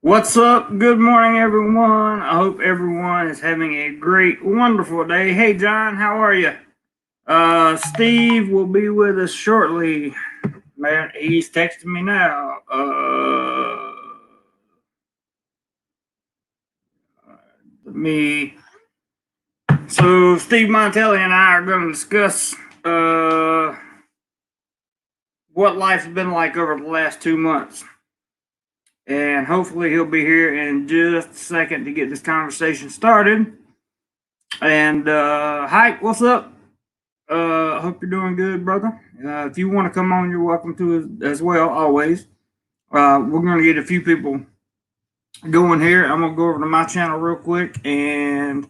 What's up? Good morning, everyone. I hope everyone is having a great, wonderful day. Hey, John, how are you? Steve will be with us shortly. Man, he's texting me now. Me. So, Steve Montelli and I are going to discuss what life's been like over the last 2 months. And hopefully he'll be here in just a second to get this conversation started. And Hike, what's up? I hope you're doing good, brother. If you want to come on, you're welcome to as well, always. We're going to get a few people going here. I'm going to go over to my channel real quick and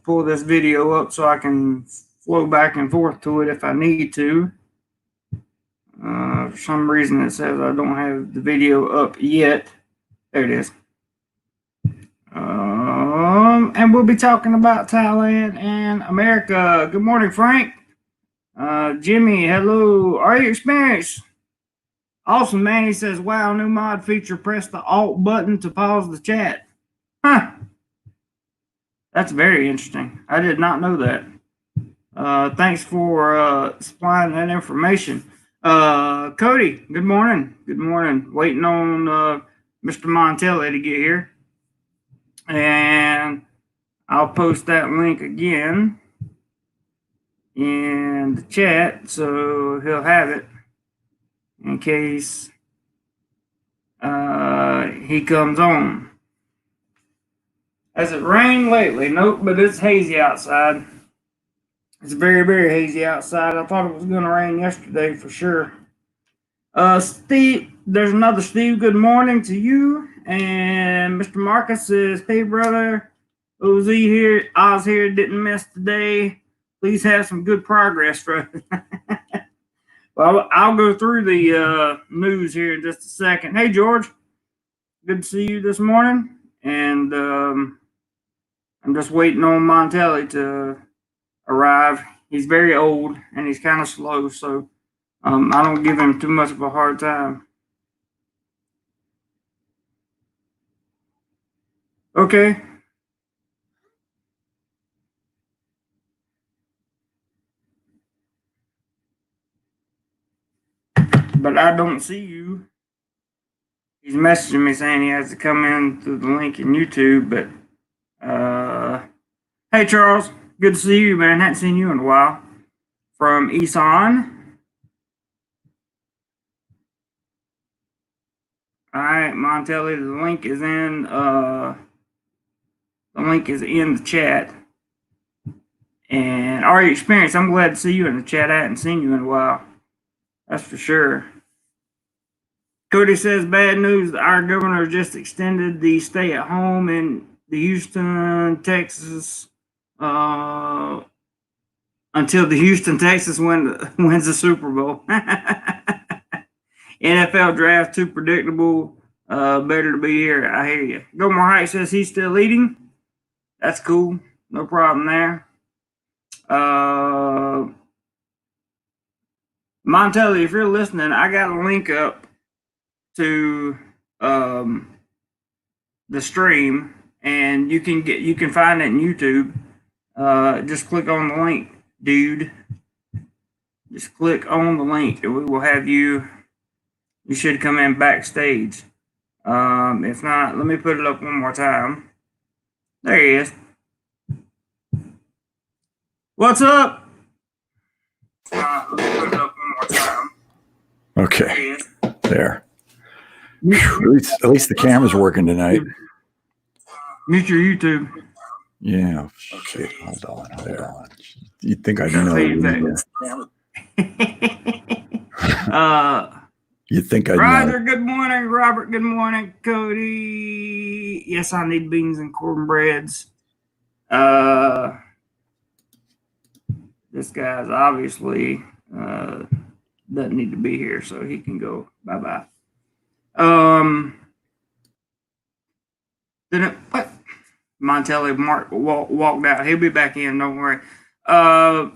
pull this video up so I can flow back and forth to it if I need to. For some reason it says I don't have the video up yet. There it is. And we'll be talking about Thailand and America. Good morning, Frank. Jimmy, hello. Are you experienced? Awesome, man. He says, wow, new mod feature. Press the Alt button to pause the chat. Huh. That's very interesting. I did not know that. Thanks for supplying that information. Cody, good morning. Good morning. Waiting on Mr. Montelli to get here. And I'll post that link again in the chat so he'll have it in case he comes on. Has it rained lately? Nope, but it's hazy outside. It's very, very hazy outside. I thought it was going to rain yesterday for sure. Steve, there's another Steve. Good morning to you. And Mr. Marcus says, hey, brother, OZ here, Oz here, didn't miss today. Please have some good progress for us. Well, I'll go through the news here in just a second. Hey, George, good to see you this morning. And I'm just waiting on Montelli to arrive. He's very old and he's kind of slow, so I don't give him too much of a hard time. Okay. But I don't see you. He's messaging me saying he has to come in through the link in YouTube, but hey, Charles, good to see you, man. Hadn't seen you in a while. From Isan. All right, Montelli, the link is in the chat. And are you experienced? I'm glad to see you in the chat. I hadn't seen you in a while. That's for sure. Cody says, bad news. Our governor just extended the stay at home in the Houston, Texas, until the Houston, Texas wins the Super Bowl. NFL draft too predictable. Better to be here. I hear you. Gomar Height says he's still eating. That's cool. No problem there. Montelli, if you're listening, I got a link up to the stream, and you can find it in YouTube. Just click on the link, dude. Just click on the link, and we will have you. You should come in backstage. If not, let me put it up one more time. There he is. What's up? Let me put it up one more time. Okay. There. At least the camera's working tonight. Mute your YouTube. Yeah. Okay. Hold on. There. You'd think I'd know. You'd think I'd Roger, know. good morning. Robert, good morning. Cody. Yes, I need beans and cornbreads. This guy's obviously doesn't need to be here, so he can go bye-bye. What? Montelli walked out. He'll be back in, don't worry.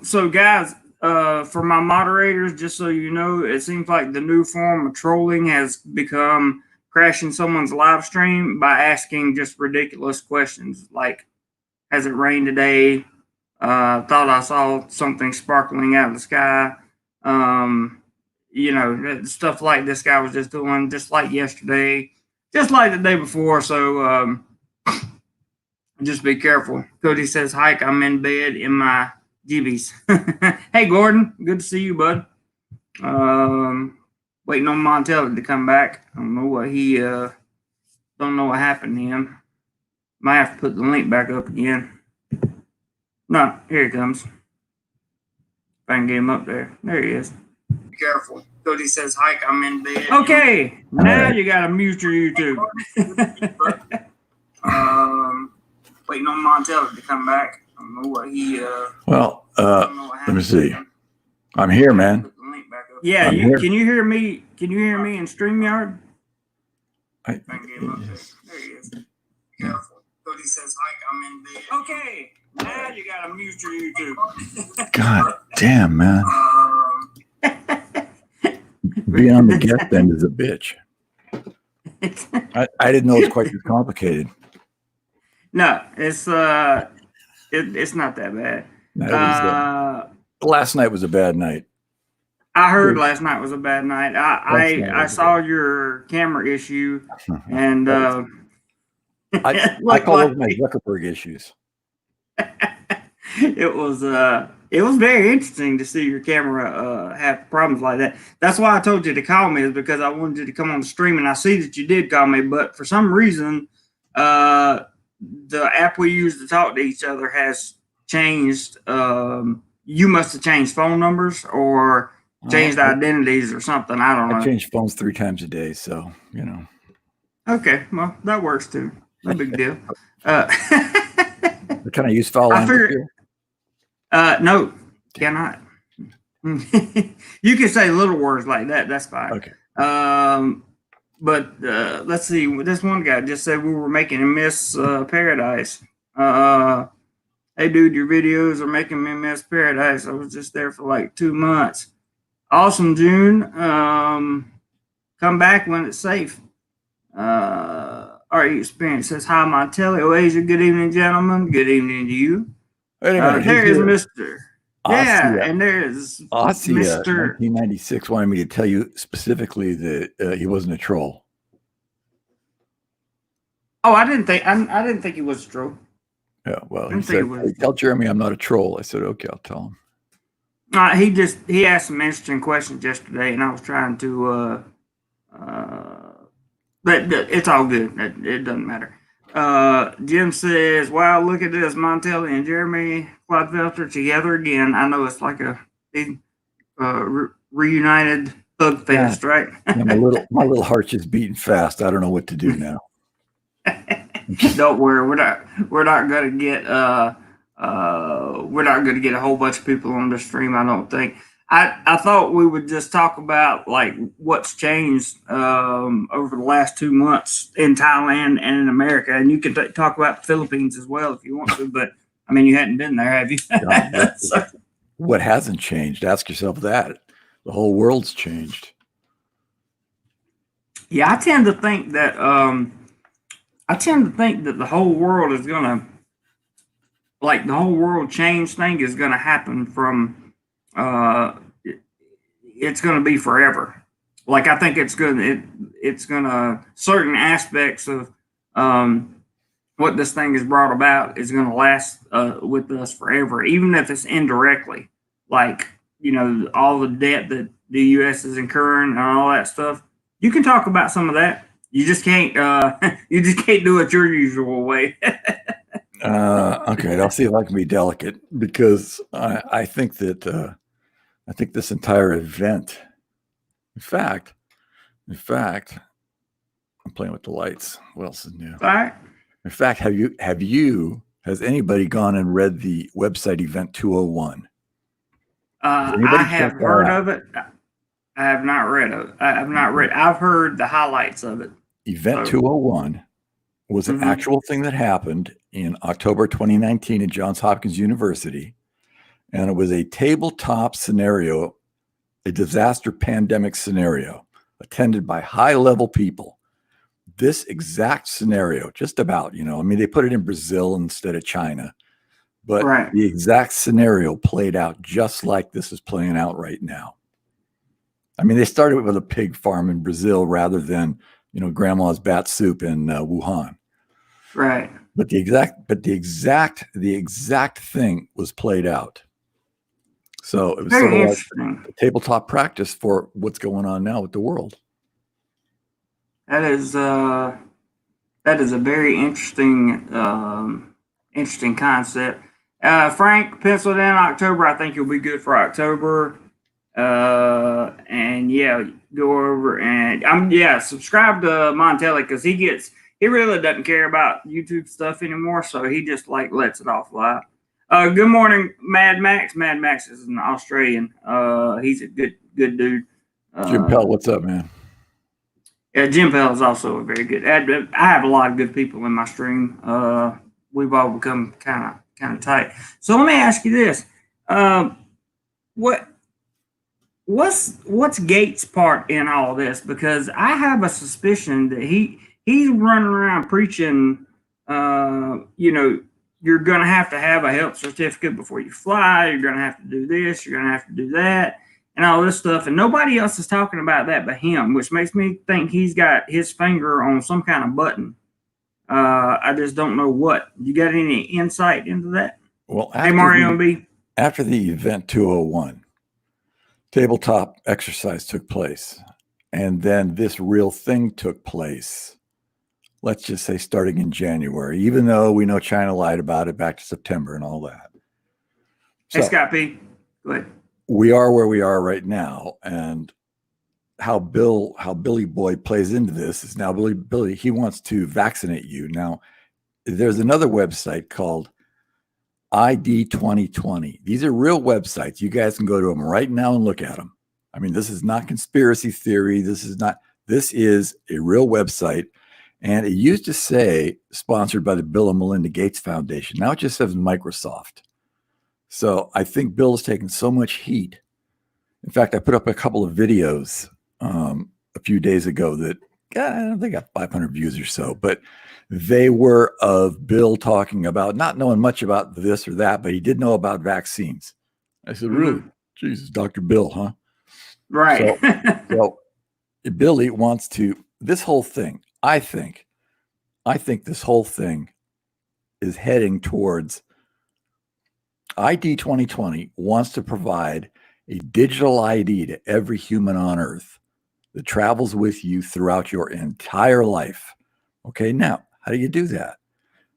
So guys, for my moderators, just so you know, it seems like the new form of trolling has become crashing someone's live stream by asking just ridiculous questions like, has it rained today? Thought I saw something sparkling out of the sky. Stuff like this guy was just doing, just like yesterday, just like the day before. So just be careful. Cody says, hike, I'm in bed in my GBs. Hey, Gordon, good to see you, bud. Waiting on Montelli to come back. I don't know what don't know what happened to him. Might have to put the link back up again. No, here he comes. If I can get him up there. There he is. Be careful. Cody says, hike, I'm in bed. Okay, now you gotta mute your YouTube. Waiting on Montelli to come back. I don't know what Well, let me see. I'm here, man. Yeah, can you hear me? Can you hear me in StreamYard? Yes. There he is. Be careful. Cody says, hike, I'm in bed. Okay, now you gotta mute your YouTube. God damn, man. Being on the guest end is a bitch. I didn't know it was quite this complicated. No, it's not that bad. Last night was a bad night. I heard last night was a bad night. I saw your camera issue, and I call those my Zuckerberg issues. It was very interesting to see your camera have problems like that. That's why I told you to call me, is because I wanted you to come on the stream, and I see that you did call me, but for some reason, the app we use to talk to each other has changed. You must have changed phone numbers or changed identities or something. I don't know. I change phones 3 times a day, so you know. Okay, well that works too. No big deal. Can I use foul language here? No, cannot. You can say little words like that. That's fine. Okay. But let's see. This one guy just said we were making him miss paradise. Hey, dude, your videos are making me miss paradise. I was just there for like 2 months. Awesome, June. Come back when it's safe. Our experience says, hi, Montelli. Oasia, good evening, gentlemen. Good evening to you. There is Mr. Yeah, and there's Mr. 1996 wanted me to tell you specifically that he wasn't a troll. Oh, I didn't think he was a troll. Yeah, well, he said, hey, tell Jeremy I'm not a troll. I said, okay, I'll tell him. He asked some interesting questions yesterday, and I was trying to but it's all good. It doesn't matter. Jim says, wow, look at this. Montelli and Jeremy Clodfelter together again. I know it's like a big reunited thug fest, right? Yeah, my little heart's just beating fast. I don't know what to do now. Don't worry, we're not gonna get a whole bunch of people on the stream, I don't think. I thought we would just talk about like what's changed over the last 2 months in Thailand and in America, and you can talk about the Philippines as well if you want to. But I mean, you hadn't been there, have you? So. What hasn't changed? Ask yourself that. The whole world's changed. Yeah, I tend to think that the whole world is gonna, like, the whole world change thing is gonna happen from. It's going to be forever. Like, I think it's gonna certain aspects of what this thing has brought about is going to last with us forever, even if it's indirectly. Like, you know, all the debt that the U.S. is incurring and all that stuff. You can talk about some of that. You just can't. You just can't do it your usual way. Okay, I'll see if I can be delicate, because I think that. I think this entire event, in fact, I'm playing with the lights. What else is new? All right. In fact, has anybody gone and read the website Event 201? I have heard of it. I have not read it. I've heard the highlights of it. Event 201 was an actual thing that happened in October 2019 at Johns Hopkins University. And it was a tabletop scenario, a disaster pandemic scenario, attended by high-level people this exact scenario, just about, I mean, they put it in Brazil instead of China, but Right. the exact scenario played out just like this is playing out right now. I mean, they started with a pig farm in Brazil rather than, grandma's bat soup in Wuhan. Right. But the exact thing was played out. So it was Very sort of like interesting. a tabletop practice for what's going on now with the world. That is a very interesting concept. Frank, penciled in October. I think you'll be good for October. And yeah, go over and subscribe to Montelli because he really doesn't care about YouTube stuff anymore, so he just like lets it all fly. Good morning, Mad Max. Mad Max is an Australian. He's a good dude. Jim Pell, what's up, man? Yeah, Jim Pell is also a very good. I have a lot of good people in my stream. We've all become kind of tight. So let me ask you this: what's Gates' part in all this? Because I have a suspicion that he's running around preaching. You're going to have a health certificate before you fly. You're going to have to do this. You're going to have to do that. And all this stuff, and nobody else is talking about that but him, which makes me think he's got his finger on some kind of button. I just don't know what. You got any insight into that? Well, after the event 201, tabletop exercise took place, and then this real thing took place. Let's just say starting in January, even though we know China lied about it back to September and all that. So, hey, Scott P., go ahead. We are where we are right now, and how Billy Boy plays into this is now Billy, he wants to vaccinate you. Now, there's another website called ID 2020. These are real websites. You guys can go to them right now and look at them. I mean, this is not conspiracy theory. This is a real website. And it used to say sponsored by the Bill and Melinda Gates Foundation. Now it just says Microsoft. So I think Bill has taken so much heat. In fact, I put up a couple of videos a few days ago that they got 500 views or so, but they were of Bill talking about not knowing much about this or that, but he did know about vaccines. I said, really? Jesus, Dr. Bill, huh? Right. So Billy wants to, this whole thing, I think this whole thing is heading towards ID 2020 wants to provide a digital ID to every human on Earth that travels with you throughout your entire life. Okay, now, how do you do that?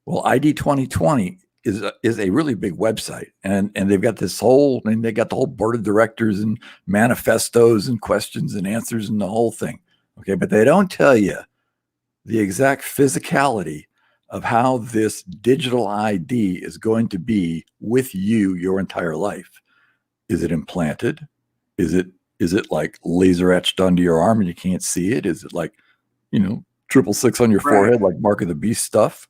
Well, ID 2020 is a really big website, and they've got they got the whole board of directors and manifestos and questions and answers and the whole thing. Okay, but they don't tell you the exact physicality of how this digital ID is going to be with you your entire life. Is it implanted? Is it like laser etched onto your arm and you can't see it? Is it like, 666 on your forehead, like Mark of the Beast stuff?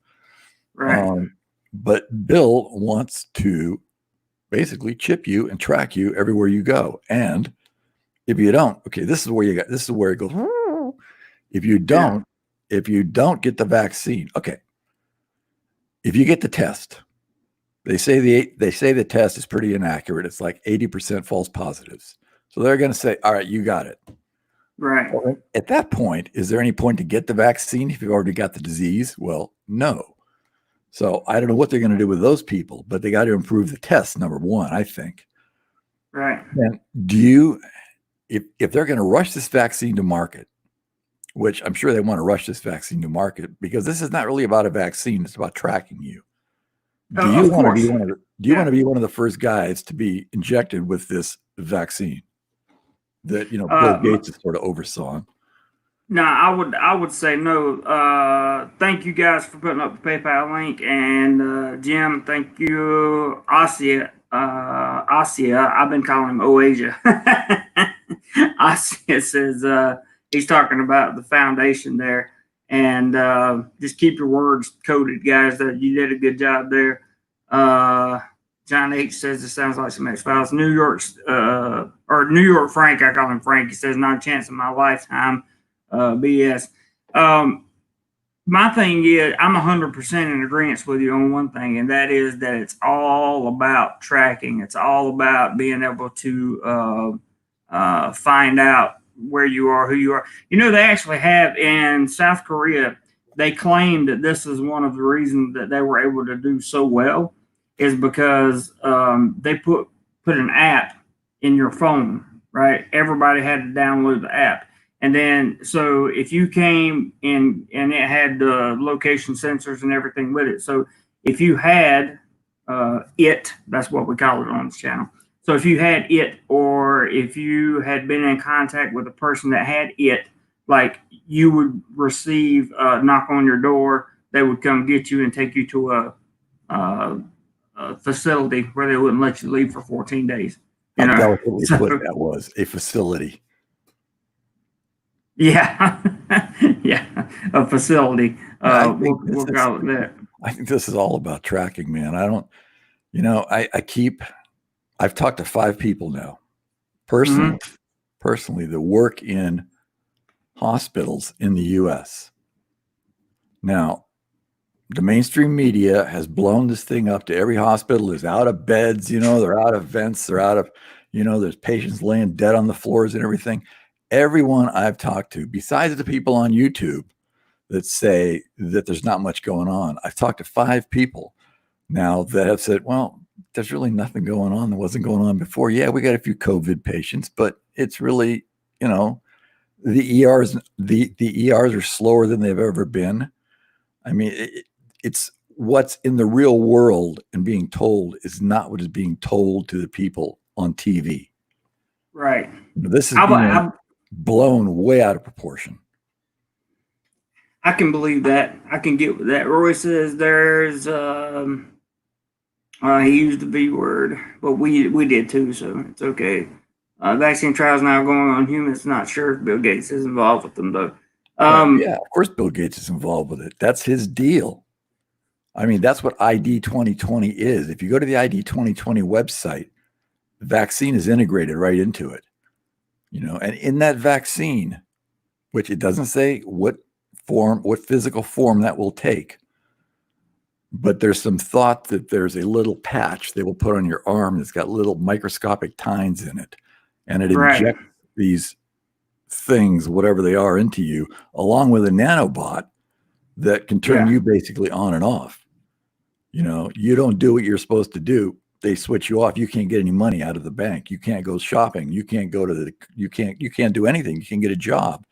Right. But Bill wants to basically chip you and track you everywhere you go. And if you don't, okay, this is where it goes. If you don't get the vaccine, okay. If you get the test, they say the test is pretty inaccurate. It's like 80% false positives. So they're going to say, all right, you got it. Right. Well, at that point, is there any point to get the vaccine if you've already got the disease? Well, no. So I don't know what they're going to do with those people, but they got to improve the test, number one, I think. Right. And if they're going to rush this vaccine to market, which I'm sure they want to rush this vaccine to market because this is not really about a vaccine. It's about tracking you. Do you want to be one of the first guys to be injected with this vaccine that, Bill Gates is sort of oversaw? No, I would say no. Thank you guys for putting up the PayPal link, and Jim, thank you. Asia, I've been calling him Oasia. Asia says he's talking about the foundation there, and just keep your words coded, guys. That you did a good job there. John H says it sounds like some X-Files. New York Frank, I call him Frank. He says not a chance in my lifetime. BS. my thing is, I'm 100% in agreement with you on one thing, and that is that it's all about tracking. It's all about being able to find out where you are, who you are. You know, they actually have in South Korea, they claim that this is one of the reasons that they were able to do so well is because they put an app in your phone, right? Everybody had to download the app. And then, so if you came in and it had the location sensors and everything with it. So if you had that's what we call it on this channel. So if you had it, or if you had been in contact with a person that had it, like you would receive a knock on your door, they would come get you and take you to a facility where they wouldn't let you leave for 14 days. How delicately put that was, a facility. Yeah, yeah, a facility. We'll call it that. I think this is all about tracking, man. I don't, I've talked to 5 people now, personally, that work in hospitals in the U.S. Now, the mainstream media has blown this thing up to every hospital is out of beds, they're out of vents, they're out of, there's patients laying dead on the floors and everything. Everyone I've talked to, besides the people on YouTube that say that there's not much going on, I've talked to 5 people now that have said, well, there's really nothing going on that wasn't going on before. Yeah, we got a few COVID patients, but it's really, the ERs are slower than they've ever been. I mean, it's what's in the real world and being told is not what is being told to the people on TV. Right. This is being blown way out of proportion. I can believe that. I can get with that. Roy says there's he used the B word, but we did too, so it's okay. Vaccine trials now going on humans. Not sure if Bill Gates is involved with them though. Yeah, of course Bill Gates is involved with it. That's his deal. I mean, that's what ID 2020 is. If you go to the ID 2020 website, the vaccine is integrated right into it. And in that vaccine, which it doesn't say what physical form that will take, but there's some thought that there's a little patch they will put on your arm that's got little microscopic tines in it, and it injects these things, whatever they are, into you, along with a nanobot that can turn you basically on and off. You don't do what you're supposed to do, they switch you off. You can't get any money out of the bank. You can't go shopping. You can't go to you can't do anything. You can't get a job.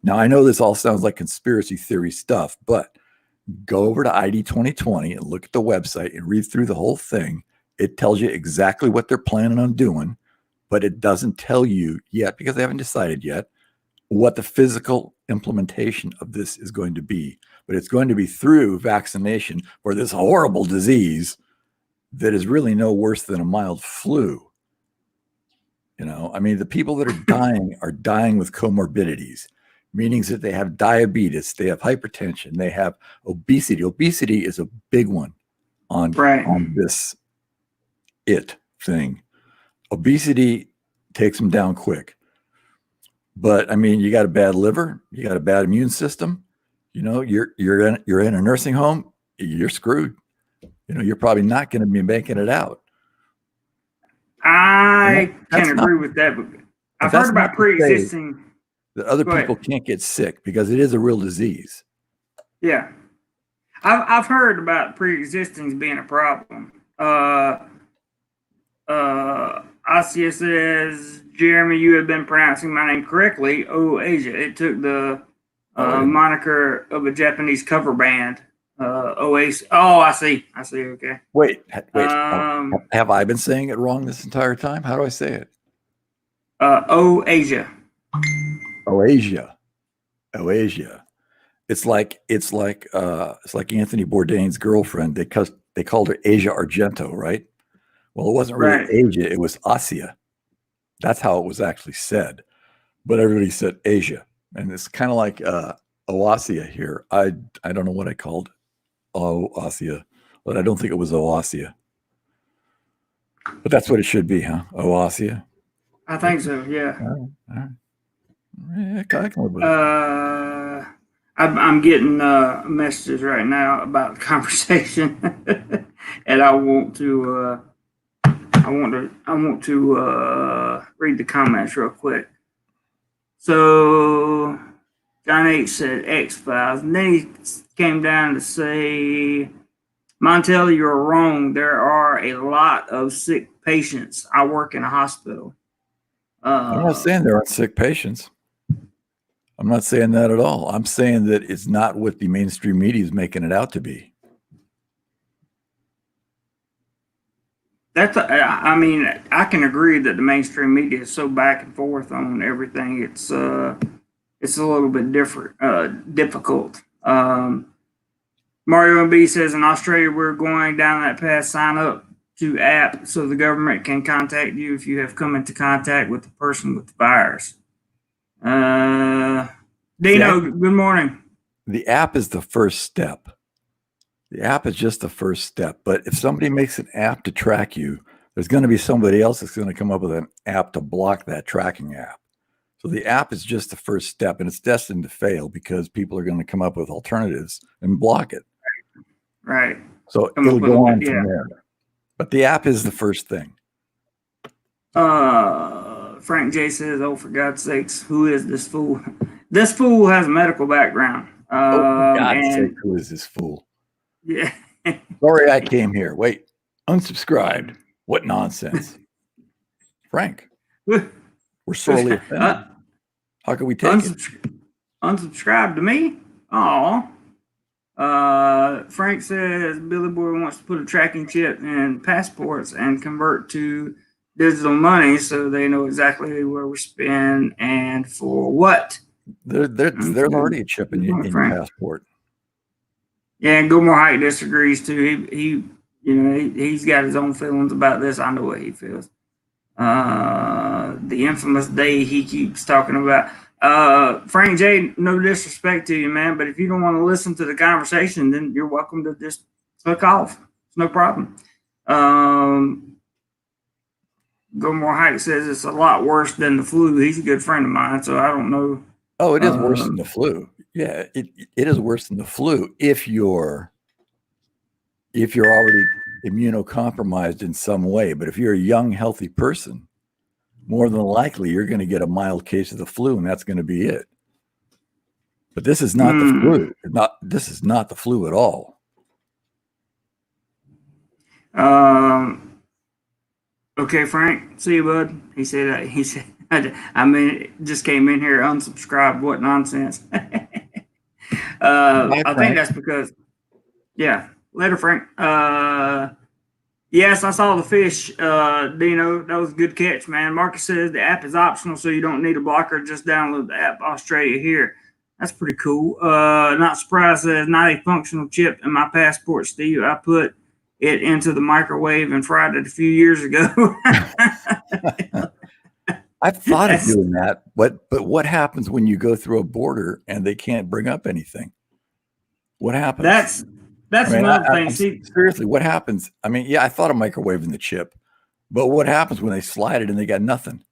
Now, I know this all sounds like conspiracy theory stuff, but go over to ID 2020 and look at the website and read through the whole thing. It tells you exactly what they're planning on doing, but it doesn't tell you yet, because they haven't decided yet, what the physical implementation of this is going to be. But it's going to be through vaccination for this horrible disease that is really no worse than a mild flu. I mean, the people that are dying with comorbidities, meaning that they have diabetes, they have hypertension, they have obesity. Obesity is a big one on this thing. Obesity takes them down quick. But I mean, you got a bad liver, you got a bad immune system, you're in a nursing home, you're screwed. You're probably not going to be making it out. I can agree with that, but I've heard about pre-existing. That other people can't get sick, because it is a real disease. Yeah. I've heard about pre-existing being a problem. Asia says, Jeremy, you have been pronouncing my name correctly. Oh, Asia. It took the moniker of a Japanese cover band. Oasis. Oh, I see. Okay. Wait. Have I been saying it wrong this entire time? How do I say it? Asia. Asia. It's like Anthony Bourdain's girlfriend. They called her Asia Argento, right? Well, it wasn't really Asia, it was Asia. That's how it was actually said. But everybody said Asia. And it's kind of like Oasia here. I don't know what I called Oasia, but I don't think it was Oasia. But that's what it should be, huh? Oasia? I think so, yeah. All right. Yeah, I can live with it. I'm getting messages right now about the conversation, and I want to read the comments real quick. So John H said X Files, and then he came down to say, Montelli, you're wrong. There are a lot of sick patients. I work in a hospital. I'm not saying there aren't sick patients. I'm not saying that at all. I'm saying that it's not what the mainstream media is making it out to be. I mean, I can agree that the mainstream media is so back and forth on everything. It's a little bit difficult. Mario MB says in Australia we're going down that path. Sign up to app so the government can contact you if you have come into contact with the person with the virus. Dino, good morning. The app is the first step. The app is just the first step. But if somebody makes an app to track you, there's going to be somebody else that's going to come up with an app to block that tracking app. So the app is just the first step, and it's destined to fail because people are going to come up with alternatives and block it. Right. So it'll go on from there. But the app is the first thing. Frank J says, "Oh, for God's sakes, who is this fool? This fool has a medical background." For God's sake, who is this fool? Yeah. Sorry, I came here. Wait, unsubscribed. What nonsense, Frank? We're sorely offended. How can we take it? Unsubscribe to me? Oh. Frank says Billy Boy wants to put a tracking chip in passports and convert to digital money so they know exactly where we spend and for what. There's already a chip in your passport. Yeah, and Gilmore Height disagrees too. He's got his own feelings about this. I know what he feels. The infamous day he keeps talking about. Frank J, no disrespect to you, man, but if you don't want to listen to the conversation, then you're welcome to just click off. It's no problem. Gilmore Height says it's a lot worse than the flu. He's a good friend of mine, so I don't know. Oh, it is worse than the flu. Yeah, it is worse than the flu if you're already immunocompromised in some way. But if you're a young, healthy person, more than likely you're going to get a mild case of the flu, and that's going to be it. But this is not the flu. This is not the flu at all. Okay, Frank. See you, bud. He said. I mean, it just came in here unsubscribed. What nonsense. I think that's because. Yeah. Later, Frank. Yes, I saw the fish, Dino. That was a good catch, man. Marcus says the app is optional, so you don't need a blocker. Just download the app. Australia here. That's pretty cool. Not surprised there's not a functional chip in my passport, Steve. I put it into the microwave and fried it a few years ago. I've thought of doing that, but what happens when you go through a border and they can't bring up anything? What happens? That's another thing. See, seriously, what happens? I mean, yeah, I thought of microwaving the chip, but what happens when they slide it and they got nothing?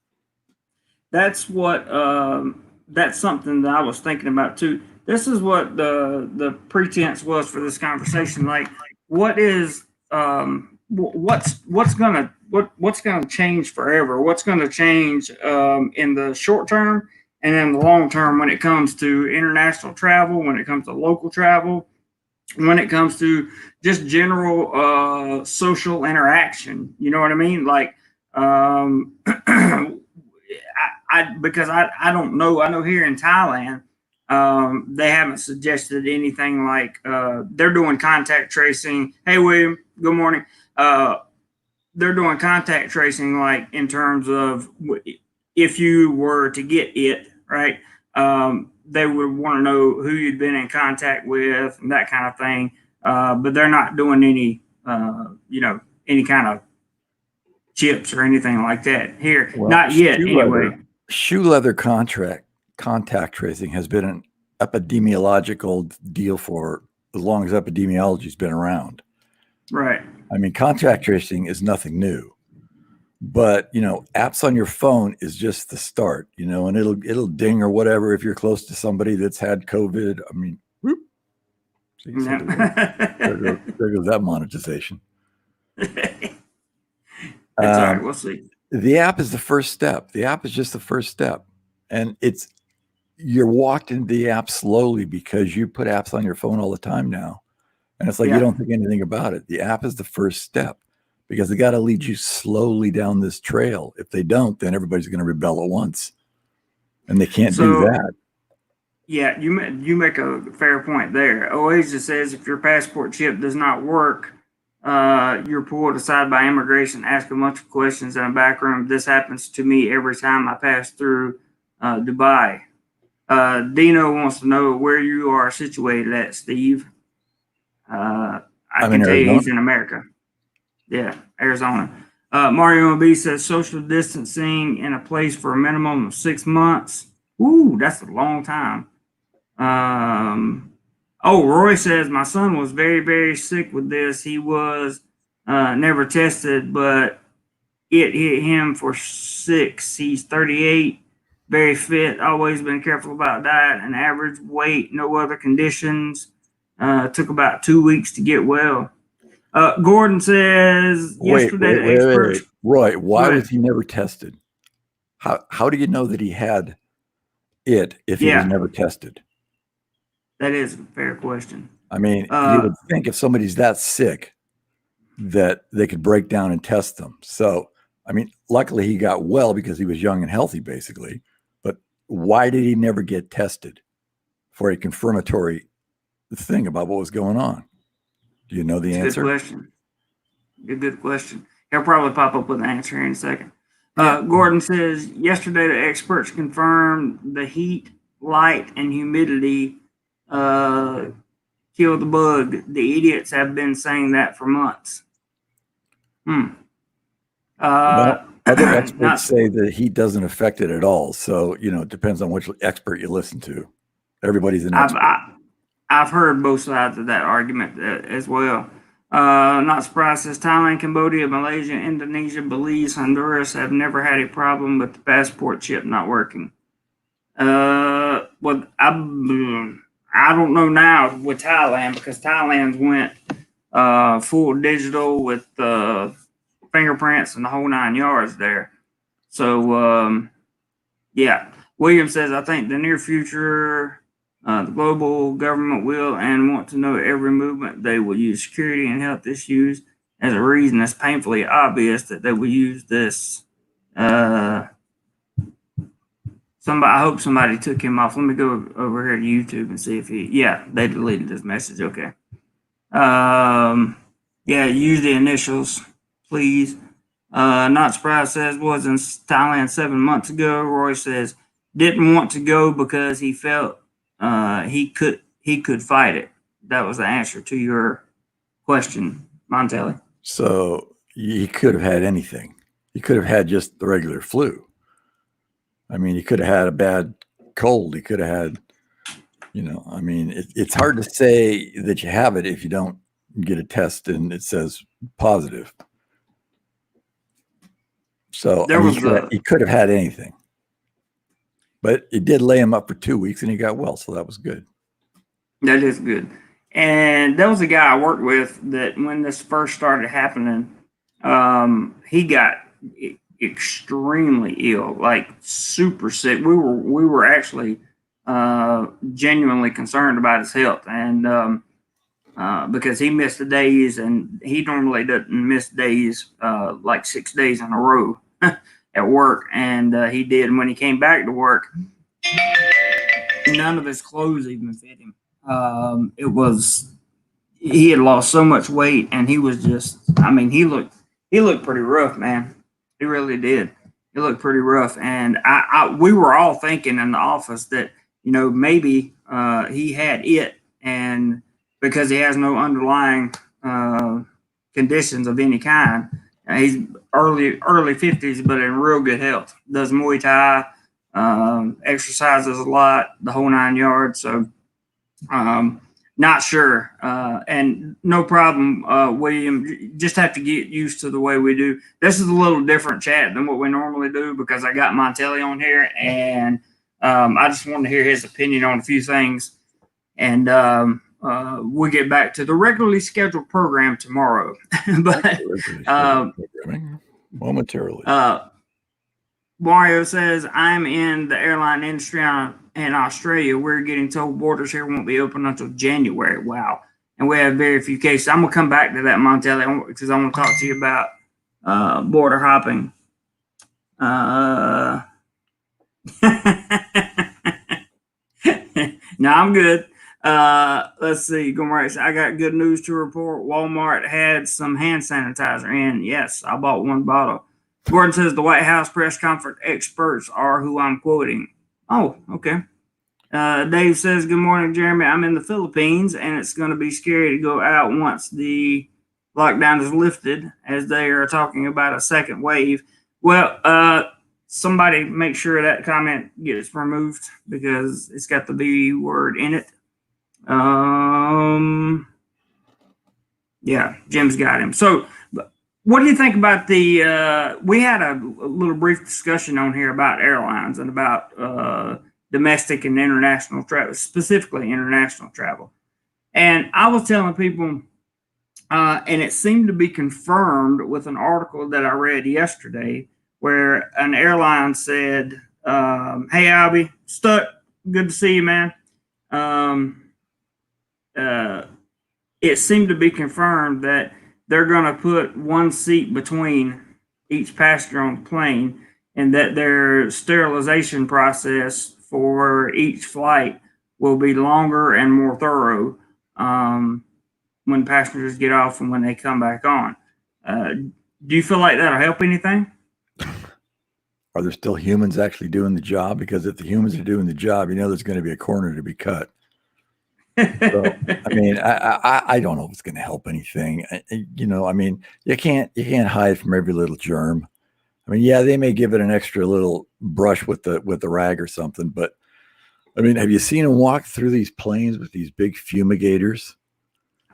That's what. That's something that I was thinking about too. This is what the pretense was for this conversation. Like, what is what's gonna change forever? What's gonna change in the short term and in the long term when it comes to international travel, when it comes to local travel, when it comes to just general social interaction? You know what I mean? Like, because I don't know. I know here in Thailand, they haven't suggested anything like they're doing contact tracing. Hey, William, good morning. They're doing contact tracing, like in terms of if you were to get it, right? They would want to know who you'd been in contact with and that kind of thing. But they're not doing any, any kind of chips or anything like that here. Well, not yet, anyway. Shoe leather contact tracing has been an epidemiological deal for as long as epidemiology's been around. Right. I mean, contact tracing is nothing new. But apps on your phone is just the start, and it'll ding or whatever if you're close to somebody that's had COVID. I mean, whoop, see, so there goes that monetization. That's all right. We'll see. The app is the first step. The app is just the first step, and you're walked into the app slowly because you put apps on your phone all the time now, and it's like you don't think anything about it. The app is the first step because they got to lead you slowly down this trail. If they don't, then everybody's going to rebel at once, and they can't do that. Yeah, you make a fair point there. Oasis says if your passport chip does not work, you're pulled aside by immigration, ask a bunch of questions in a back room. This happens to me every time I pass through Dubai. Dino wants to know where you are situated at, Steve. I can tell you he's in America. Yeah, Arizona. Mario B says social distancing in a place for a minimum of 6 months. Ooh, that's a long time. Roy says my son was very, very sick with this. He was never tested, but it hit him for 6. He's 38, very fit, always been careful about diet and average weight, no other conditions. Took about 2 weeks to get well. Gordon says yesterday the experts. Roy, why was he never tested? How do you know that he had it if he was never tested? That is a fair question. I mean, you would think if somebody's that sick that they could break down and test them. So, I mean, luckily he got well because he was young and healthy, basically. But why did he never get tested for a confirmatory thing about what was going on? Do you know the answer? Good question. Good question. He'll probably pop up with an answer here in a second. Gordon says yesterday the experts confirmed the heat, light, and humidity kill the bug. The idiots have been saying that for months. Other experts say the heat doesn't affect it at all. So, it depends on which expert you listen to. Everybody's an expert. I've heard both sides of that argument as well. Not surprised, says Thailand, Cambodia, Malaysia, Indonesia, Belize, Honduras have never had a problem with the passport chip not working. Well, I don't know now with Thailand because Thailand's went full digital with fingerprints and the whole 9 yards there. So, William says, I think the near future, the global government will and want to know every movement. They will use security and health issues as a reason. It's painfully obvious that they will use this. I hope somebody took him off. Let me go over here to YouTube and see if they deleted this message. Okay. Use the initials, please. Not surprised says was in Thailand 7 months ago. Roy says didn't want to go because he felt he could fight it. That was the answer to your question, Montelli. So he could have had anything. He could have had just the regular flu. I mean, he could have had a bad cold. He could have had, it's hard to say that you have it if you don't get a test and it says positive. So he could have had anything. But it did lay him up for 2 weeks and he got well. So that was good. That is good. And there was a guy I worked with that when this first started happening, he got extremely ill, like super sick. We were actually genuinely concerned about his health, and because he missed the days, and he normally doesn't miss days like 6 days in a row at work, and he did. And when he came back to work, none of his clothes even fit him. He had lost so much weight, and he was just, he looked pretty rough, man. He really did. He looked pretty rough. And we were all thinking in the office that, maybe he had it, and because he has no underlying conditions of any kind. He's early 50s, but in real good health. Does Muay Thai, exercises a lot, the whole 9 yards. So, Not sure. And no problem, William. Just have to get used to the way we do. This is a little different chat than what we normally do because I got Montelli on here, and I just wanted to hear his opinion on a few things. And we'll get back to the regularly scheduled program tomorrow. But momentarily. Mario says, I'm in the airline industry in Australia. We're getting told borders here won't be open until January. Wow. And we have very few cases. I'm going to come back to that, Montelli, because I want to talk to you about border hopping. No, I'm good. Let's see. I got good news to report. Walmart had some hand sanitizer in. Yes, I bought one bottle. Gordon says the White House press conference experts are who I'm quoting. Oh, okay. Dave says, good morning, Jeremy. I'm in the Philippines, and it's going to be scary to go out once the lockdown is lifted, as they are talking about a second wave. Well, somebody make sure that comment gets removed because it's got the B word in it. Yeah, Jim's got him. So, what do you think about the? We had a little brief discussion on here about airlines and about domestic and international travel, specifically international travel. And I was telling people, and it seemed to be confirmed with an article that I read yesterday, where an airline said, "Hey, Albie, stuck. Good to see you, man." It seemed to be confirmed that they're going to put one seat between each passenger on the plane, and that their sterilization process for each flight will be longer and more thorough when passengers get off and when they come back on. Do you feel like that'll help anything? Are there still humans actually doing the job? Because if the humans are doing the job, there's going to be a corner to be cut. So, I mean, I don't know if it's going to help anything. You can't hide from every little germ. I mean, yeah, they may give it an extra little brush with the rag or something, but I mean, have you seen them walk through these planes with these big fumigators?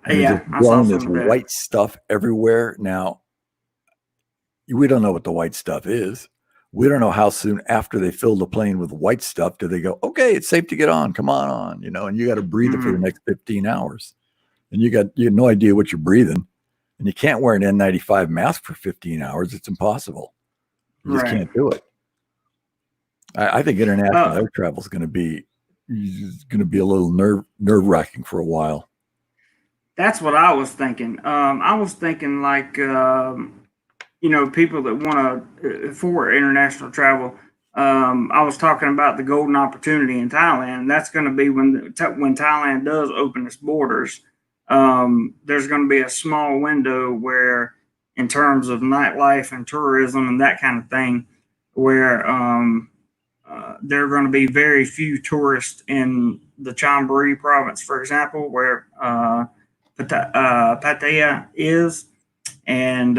And Yeah, I saw this white stuff everywhere. Now, we don't know what the white stuff is. We don't know how soon after they fill the plane with white stuff do they go, okay, it's safe to get on. Come on, and you got to breathe it for the next 15 hours. And you have no idea what you're breathing. And you can't wear an N95 mask for 15 hours. It's impossible. You just can't do it. I think international air travel is going to be a little nerve-wracking for a while. That's what I was thinking. I was thinking like, people that want to for international travel. I was talking about the golden opportunity in Thailand. That's going to be when Thailand does open its borders. There's going to be a small window where, in terms of nightlife and tourism and that kind of thing, where there are going to be very few tourists in the Chonburi province, for example, where Pattaya is. And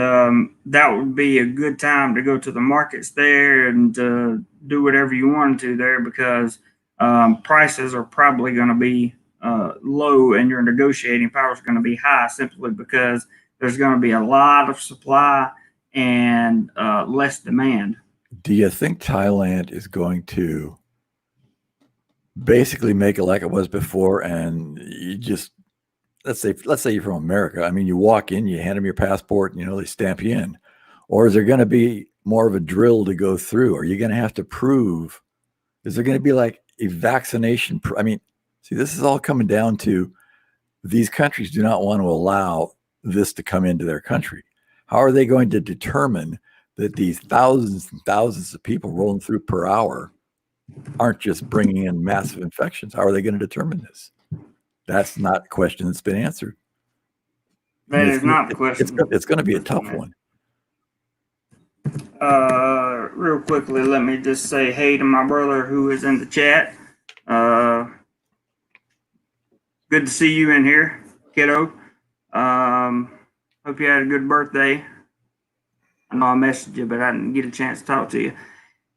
that would be a good time to go to the markets there and do whatever you wanted to there, because prices are probably going to be low and your negotiating power is going to be high, simply because there's going to be a lot of supply and less demand. Do you think Thailand is going to basically make it like it was before, and you just let's say you're from America. I mean, you walk in, you hand them your passport, and they stamp you in. Or is there going to be more of a drill to go through? Are you going to have to prove? Is there going to be like a vaccination? I mean, see, this is all coming down to these countries do not want to allow this to come into their country. How are they going to determine that these thousands and thousands of people rolling through per hour aren't just bringing in massive infections? How are they going to determine this? That's not a question that's been answered. That is not the question. It's going to be a tough one. Real quickly, let me just say hey to my brother who is in the chat. Good to see you in here, kiddo. Hope you had a good birthday. I know I messaged you, but I didn't get a chance to talk to you.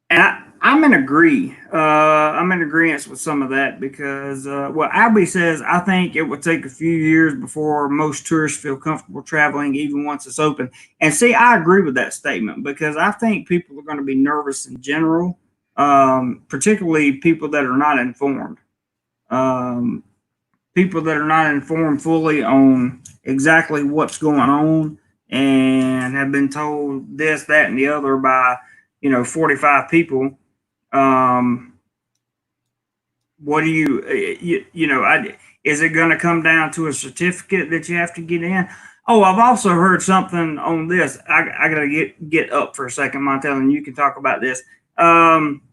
And I'm in agree. I'm in agreement with some of that because, Albie says, I think it would take a few years before most tourists feel comfortable traveling, even once it's open. And see, I agree with that statement because I think people are going to be nervous in general, particularly people that are not informed. Um, People that are not informed fully on exactly what's going on and have been told this, that, and the other by 45 people. um, what do is it going to come down to a certificate that you have to get in? Oh, I've also heard something on this. I got to get up for a second, Montel, and you can talk about this. Um,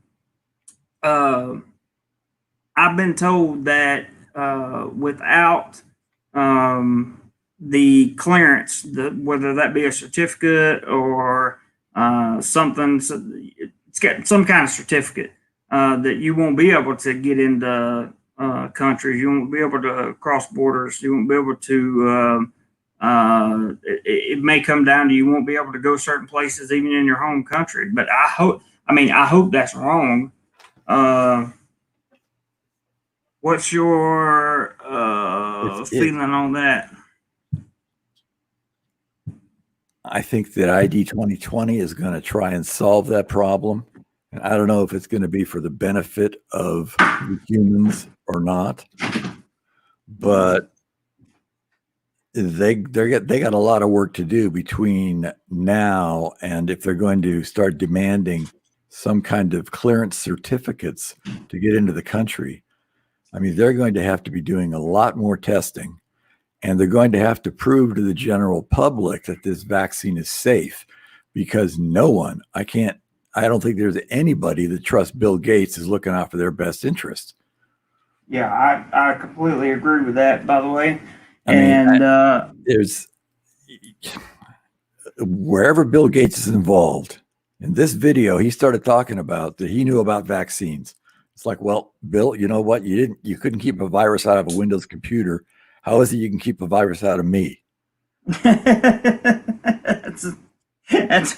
uh, I've been told that without the clearance, whether that be a certificate or something, it's got some kind of certificate that you won't be able to get into countries. You won't be able to cross borders. You won't be able to. It may come down to you won't be able to go certain places even in your home country. But I hope that's wrong. Uh, What's your feeling on that? I think that ID 2020 is going to try and solve that problem. And I don't know if it's going to be for the benefit of the humans or not, but they got a lot of work to do between now and if they're going to start demanding some kind of clearance certificates to get into the country. I mean, they're going to have to be doing a lot more testing, and they're going to have to prove to the general public that this vaccine is safe, because I don't think there's anybody that trusts Bill Gates is looking out for their best interest. Yeah, I completely agree with that, by the way. There's wherever Bill Gates is involved. In this video, he started talking about that he knew about vaccines. It's like, well, Bill, you know what? You couldn't keep a virus out of a Windows computer. How is it you can keep a virus out of me? That's a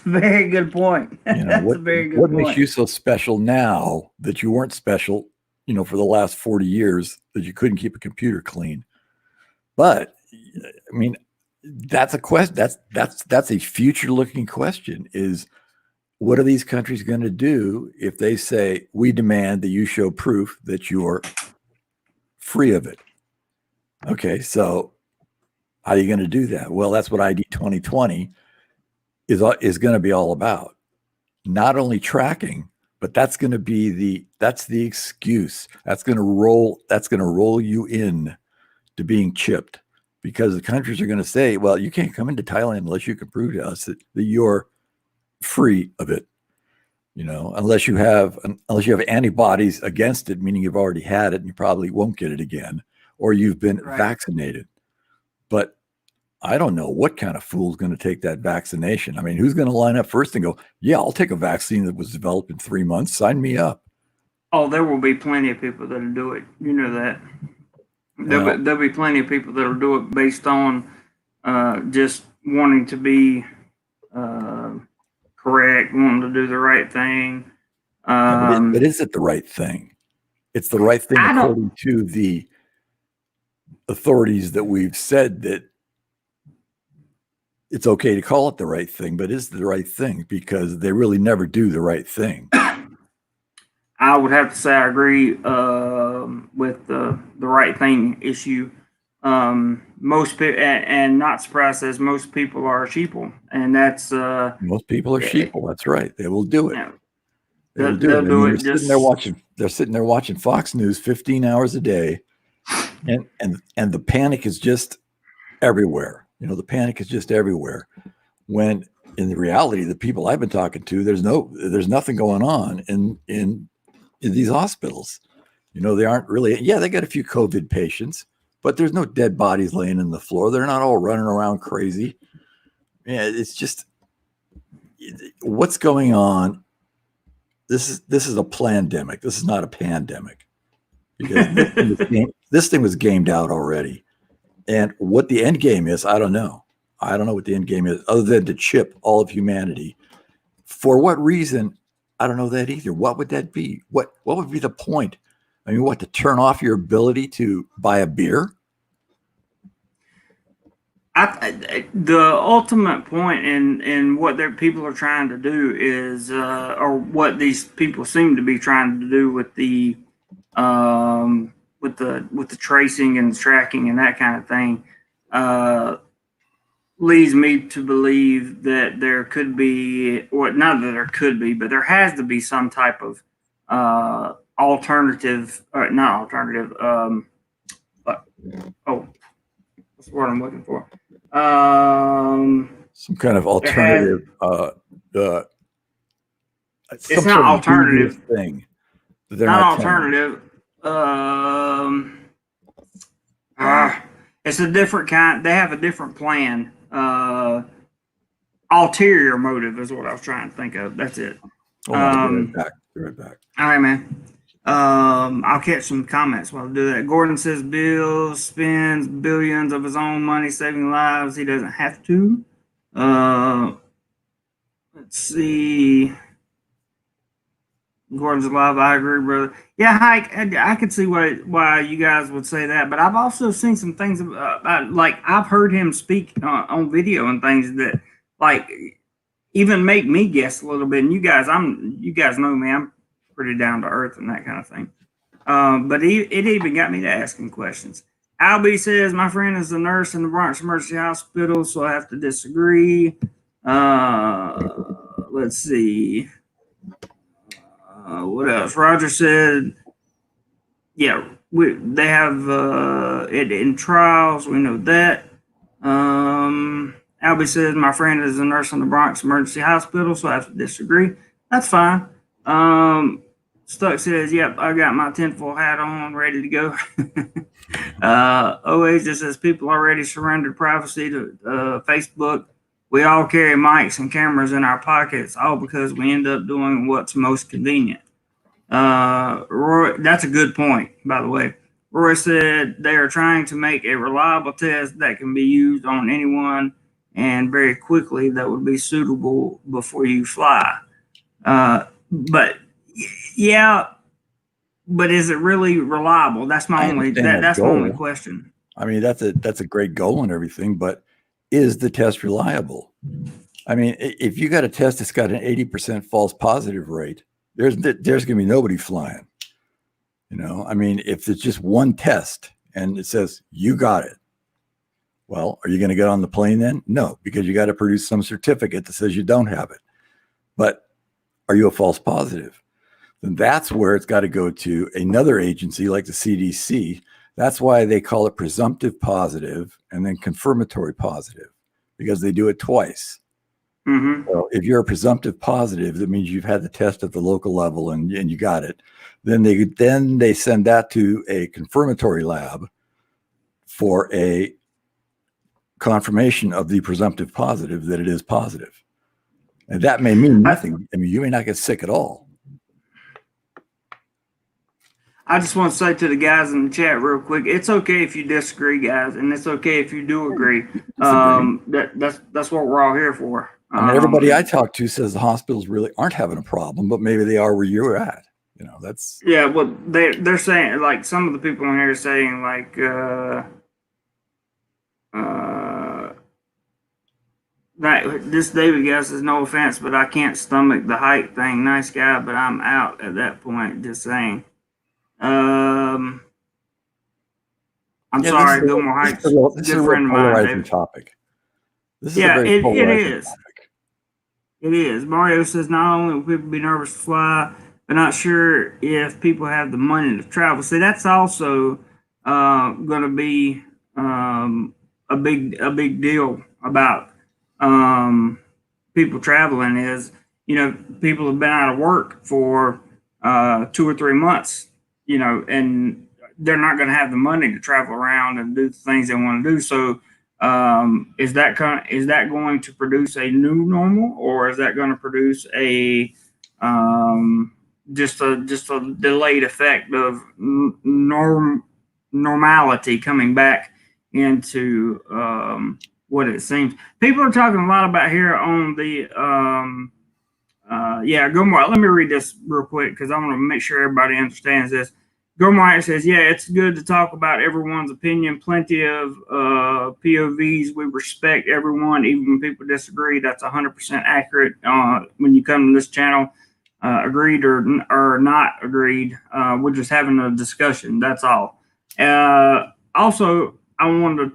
very good point. That's a very good point. What makes you so special now that you weren't special, for the last 40 years that you couldn't keep a computer clean? But I mean, that's a question. That's a future-looking question. Is what are these countries going to do if they say we demand that you show proof that you're free of it? Okay, so how are you going to do that? Well, that's what ID 2020 is going to be all about. Not only tracking, but that's going to be the excuse. That's going to roll you in to being chipped, because the countries are going to say, well, you can't come into Thailand unless you can prove to us that you're free of it. Unless you have antibodies against it, meaning you've already had it and you probably won't get it again, or you've been vaccinated. But I don't know what kind of fool's going to take that vaccination. I mean, who's going to line up first and go, yeah, I'll take a vaccine that was developed in 3 months. Sign me up. Oh, there will be plenty of people that'll do it. You know that. There'll be plenty of people that'll do it based on just wanting to be correct, wanting to do the right thing. But is it the right thing? It's the right thing according to the authorities that we've said that it's okay to call it the right thing, but is it the right thing? Because they really never do the right thing. I would have to say I agree with the right thing issue. Most people, and not surprised, as most people are sheeple, and that's most people are sheeple. That's right. They will do it. Yeah. They'll do it. They're sitting there watching Fox News 15 hours a day, and the panic is just everywhere. The panic is just everywhere. When in the reality, the people I've been talking to, there's nothing going on in these hospitals. They aren't really. Yeah, they got a few COVID patients, but there's no dead bodies laying in the floor. They're not all running around crazy. Yeah, it's just what's going on. This is a plandemic. This is not a pandemic, because this thing was gamed out already. And what the end game is, I don't know. I don't know what the end game is, other than to chip all of humanity. For what reason? I don't know that either. What would that be? What would be the point? I mean, what, to turn off your ability to buy a beer? The ultimate point in what their people are trying to do is, or what these people seem to be trying to do with the with the tracing and tracking and that kind of thing, leads me to believe that there could be, or not that there could be, but there has to be some type of alternative, or not alternative. But, oh, that's what I'm looking for. Some kind of alternative. It's not alternative thing. They're not alternative. It's a different kind. They have a different plan. Ulterior motive is what I was trying to think of. That's it. Hold on, be right back. All right, man. I'll catch some comments while I do that. Gordon says Bill spends billions of his own money saving lives. He doesn't have to. Let's see. Gordon's alive. I agree, brother. Yeah, Hike. I could see why you guys would say that, but I've also seen some things about, like, I've heard him speak on video and things that, like, even make me guess a little bit. And you guys know me. I'm pretty down to earth and that kind of thing. But it even got me to asking questions. Albie says my friend is a nurse in the Bronx Emergency Hospital, so I have to disagree. Let's see. What else? Roger said, yeah, they have it in trials. We know that. Albie says, my friend is a nurse in the Bronx Emergency Hospital, so I have to disagree. That's fine. Stuck says, yep, I got my tinfoil hat on, ready to go. Oasis says, people already surrendered privacy to Facebook. We all carry mics and cameras in our pockets, all because we end up doing what's most convenient. Roy, that's a good point, by the way. Roy said they are trying to make a reliable test that can be used on anyone and very quickly that would be suitable before you fly. But yeah, but is it really reliable? That's my only question. I mean, that's a great goal and everything, but is the test reliable? I mean, if you got a test that's got an 80% false positive rate, there's going to be nobody flying. You know, I mean, if it's just one test and it says you got it, well, are you going to get on the plane then? No, because you got to produce some certificate that says you don't have it. But are you a false positive? Then that's where it's got to go to another agency like the CDC. That's why they call it presumptive positive and then confirmatory positive, because they do it twice. Mm-hmm. So if you're a presumptive positive, that means you've had the test at the local level and you got it. Then they send that to a confirmatory lab for a confirmation of the presumptive positive that it is positive. And that may mean nothing. I mean, you may not get sick at all. I just want to say to the guys in the chat real quick, it's okay if you disagree, guys, and it's okay if you do agree. That's what we're all here for. I mean, everybody I talk to says the hospitals really aren't having a problem, but maybe they are where you're at. You know, that's well, they're saying, like, some of the people in here are saying, like, this David guy says, no offense, but I can't stomach the height thing. Nice guy, but I'm out at that point. Just saying. I'm sorry, Gilmore Heights. This is a real polarizing topic. This is a very polarizing topic. It is. Mario says not only will people be nervous to fly, but not sure if people have the money to travel. See, that's also going to be a big deal about people traveling. Is, you know, people have been out of work for 2 or 3 months, you know, and they're not going to have the money to travel around and do the things they want to do. So is that going to produce a new normal, or is that going to produce a just a delayed effect of normality coming back into what it seems? People are talking a lot about here on the yeah, Gomar. Let me read this real quick because I want to make sure everybody understands this. Gomar says, "Yeah, it's good to talk about everyone's opinion. Plenty of POVs. We respect everyone, even when people disagree. That's 100% accurate. When you come to this channel, agreed or not agreed, we're just having a discussion. That's all. Also, I wanted to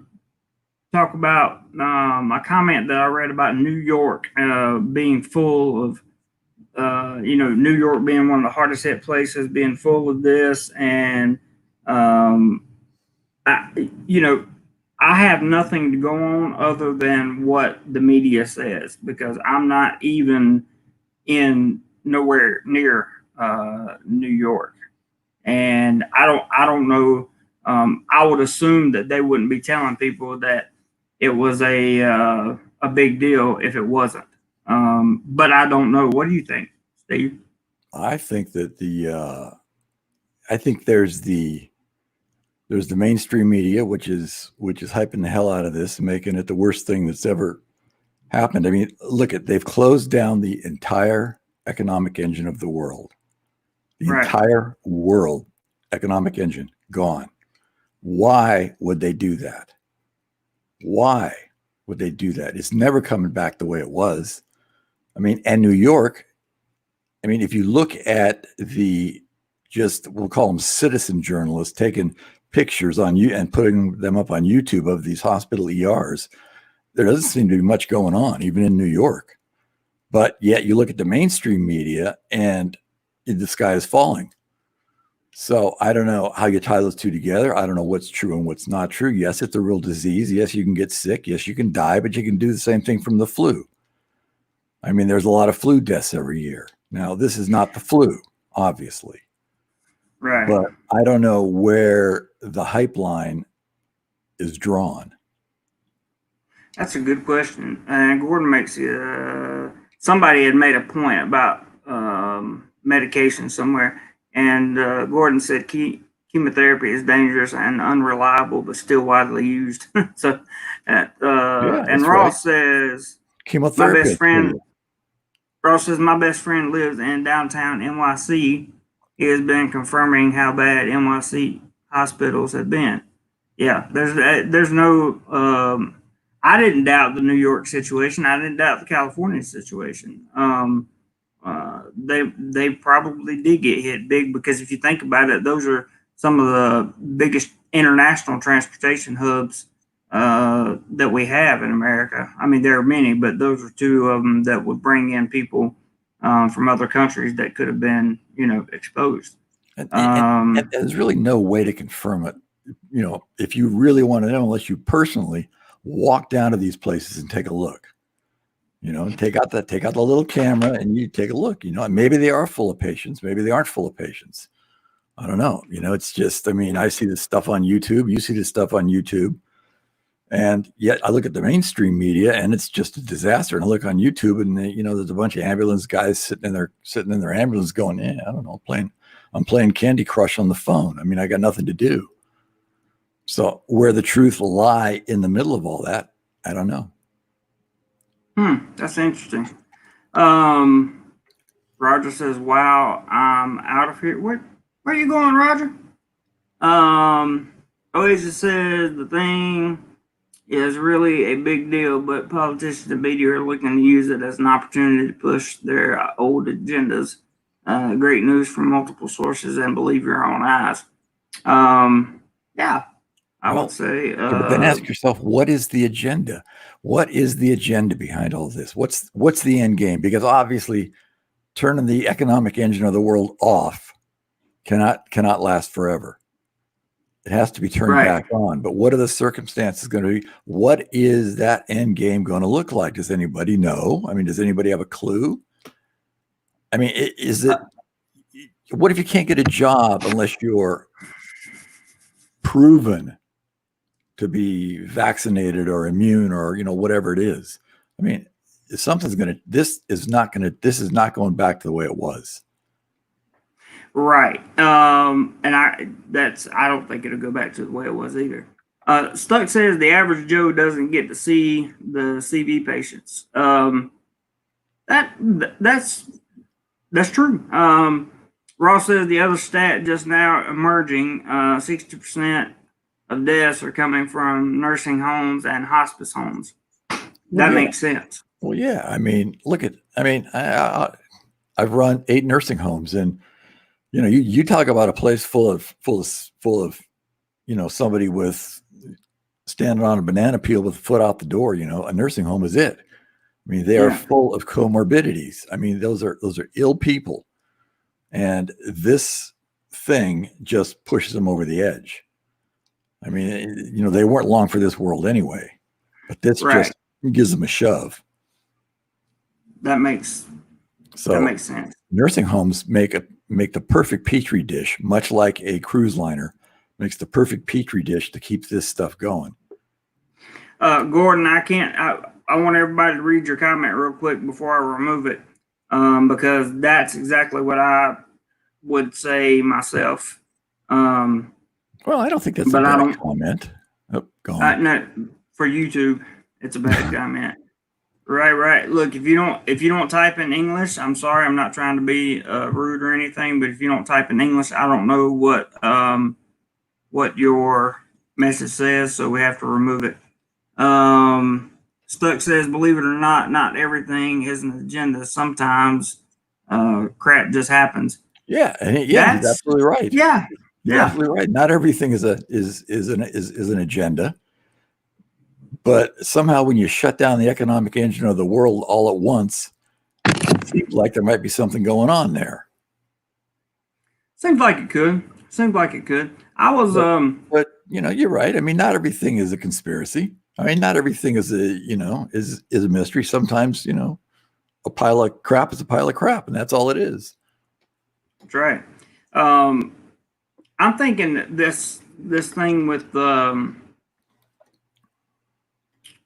talk about a comment that I read about New York being full of, New York being one of the hardest hit places, being full of this. And, I, you know, I have nothing to go on other than what the media says because I'm not even in nowhere near New York. And I don't know. I would assume that they wouldn't be telling people that it was a big deal if it wasn't. But I don't know. What do you think, Steve? I think that I think there's the mainstream media, which is hyping the hell out of this and making it the worst thing that's ever happened. I mean, they've closed down the entire economic engine of the world. The Right. entire world economic engine gone. Why would they do that? Why would they do that? It's never coming back the way it was. I mean, and New York, I mean, if you look at we'll call them citizen journalists taking pictures on you and putting them up on YouTube of these hospital ERs, there doesn't seem to be much going on, even in New York. But yet you look at the mainstream media and the sky is falling. So I don't know how you tie those two together. I don't know what's true and what's not true. Yes, it's a real disease. Yes, you can get sick. Yes, you can die, but you can do the same thing from the flu. I mean, there's a lot of flu deaths every year. Now, this is not the flu, obviously. Right. But I don't know where the hype line is drawn. That's a good question. And Gordon makes somebody had made a point about medication somewhere, and Gordon said chemotherapy is dangerous and unreliable, but still widely used. So, and Ross says my chemotherapy. best friend. Ross says my best friend lives in downtown NYC. He has been confirming how bad NYC hospitals have been. Yeah, there's no. I didn't doubt the New York situation. I didn't doubt the California situation. They probably did get hit big because if you think about it, those are some of the biggest international transportation hubs that we have in America. I mean, there are many, but those are two of them that would bring in people from other countries that could have been, exposed. And there's really no way to confirm it. If you really want to know, unless you personally walk down to these places and take a look. Take out the little camera and you take a look. Maybe they are full of patients. Maybe they aren't full of patients. I don't know. It's just, I mean, I see this stuff on YouTube. You see this stuff on YouTube. And yet I look at the mainstream media and it's just a disaster. And I look on YouTube and there's a bunch of ambulance guys sitting in their ambulance going, I don't know, I'm playing Candy Crush on the phone. I mean, I got nothing to do. So where the truth will lie in the middle of all that, I don't know. That's interesting. Roger says, wow, I'm out of here. Where are you going, Roger? Oasis says the thing is really a big deal, but politicians and media are looking to use it as an opportunity to push their old agendas. Great news from multiple sources and believe your own eyes. Yeah, I would say. But then ask yourself, what is the agenda? What is the agenda behind all this? What's the end game? Because obviously, turning the economic engine of the world off cannot last forever. It has to be turned back on. But what are the circumstances going to be? What is that end game going to look like? Does anybody know? I mean, does anybody have a clue? I mean, is it? What if you can't get a job unless you're proven to be vaccinated or immune or whatever it is? I mean, this is not going back to the way it was. Right. And I don't think it'll go back to the way it was either. Stuck says the average Joe doesn't get to see the CV patients. That's That's true. Ross says the other stat just now emerging: 60% of deaths are coming from nursing homes and hospice homes. Well, That yeah. makes sense. Well, yeah. I mean, I've run 8 nursing homes, and you talk about a place full of somebody with standing on a banana peel with a foot out the door. A nursing home is it. I mean, they are full of comorbidities. I mean, those are ill people, and this thing just pushes them over the edge. I mean, they weren't long for this world anyway, but this just gives them a shove. That makes sense. Nursing homes make the perfect petri dish, much like a cruise liner makes the perfect petri dish to keep this stuff going. Gordon, I want everybody to read your comment real quick before I remove it, because that's exactly what I would say myself. Well, I don't think that's a bad comment. Oh, go on. No, for YouTube, it's a bad comment. Right. Look, if you don't type in English, I'm sorry, I'm not trying to be rude or anything, but if you don't type in English, I don't know what your message says, so we have to remove it. Stuck says, believe it or not everything is an agenda. Sometimes crap just happens. Yeah, and he's absolutely right. Yeah, he's absolutely right. Not everything is an agenda, but somehow when you shut down the economic engine of the world all at once, it seems like there might be something going on there. Seems like it could. I was but you're right. I mean, not everything is a conspiracy. I mean, not everything is a mystery. Sometimes, a pile of crap is a pile of crap, and that's all it is. That's right. I'm thinking this thing with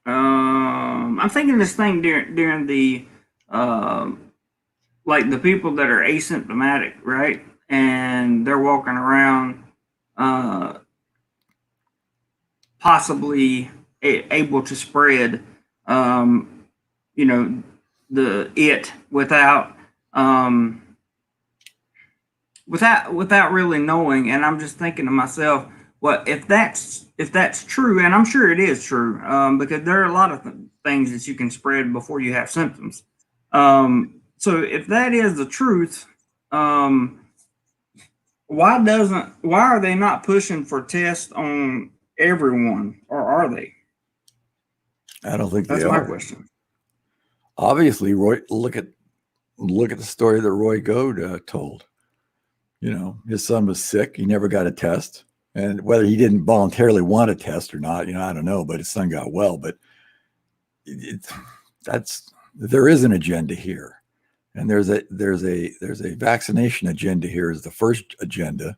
I'm thinking this thing during the like the people that are asymptomatic, right? And they're walking around possibly able to spread without really knowing. And I'm just thinking to myself, well, if that's true, and I'm sure it is true, because there are a lot of things that you can spread before you have symptoms. So if that is the truth, why are they not pushing for tests on everyone, or are they? I don't think that's my question. Obviously, Roy, look at the story that Roy Goad told. His son was sick. He never got a test. And whether he didn't voluntarily want a test or not, I don't know, but his son got well. But there is an agenda here. And there's a vaccination agenda here is the first agenda.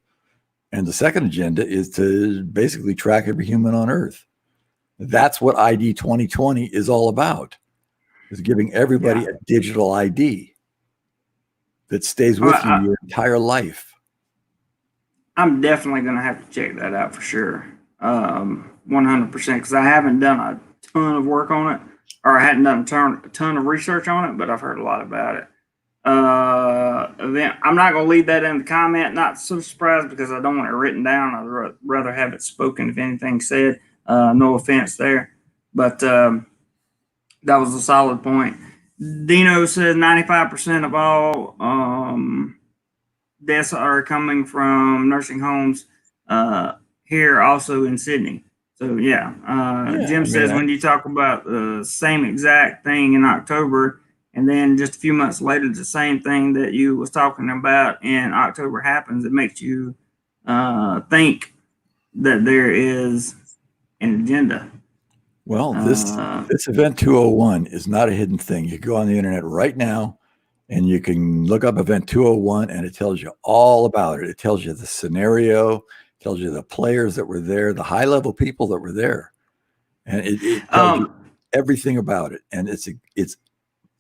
And the second agenda is to basically track every human on Earth. That's what ID 2020 is all about, is giving everybody a digital ID that stays with you your entire life. I'm definitely going to have to check that out for sure. 100%, because I haven't done a ton of work on it, or I hadn't done a ton of research on it, but I've heard a lot about it. Then I'm not going to leave that in the comment. Not so surprised, because I don't want it written down. I'd rather have it spoken if anything said. No offense there, but that was a solid point. Dino says 95% of all deaths are coming from nursing homes here, also in Sydney. So Jim says, when you talk about the same exact thing in October, and then just a few months later, the same thing that you was talking about in October happens, it makes you think that there is an agenda. Well, this Event 201 is not a hidden thing. You go on the internet right now, and you can look up Event 201, and it tells you all about it. It tells you the scenario, tells you the players that were there, the high-level people that were there, and it tells you everything about it. And it's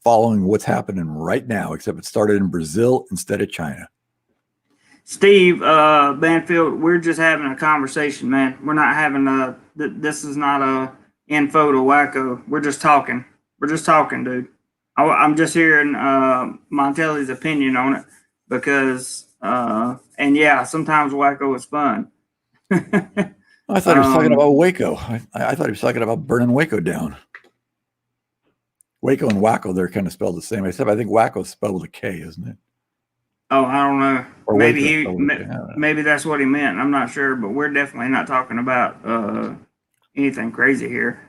following what's happening right now, except it started in Brazil instead of China. Steve Banfield, we're just having a conversation, man. We're not having this is not a info to wacko. We're just talking. Dude. I'm just hearing Montelli's opinion on it because, and yeah, sometimes wacko is fun. I thought he was talking about Waco. I thought he was talking about burning Waco down. Waco and Wacko, they're kind of spelled the same, except I think Wacko is spelled with a K, isn't it? Oh, I don't know. Or Maybe Waco, maybe that's what he meant. I'm not sure, but we're definitely not talking about anything crazy here.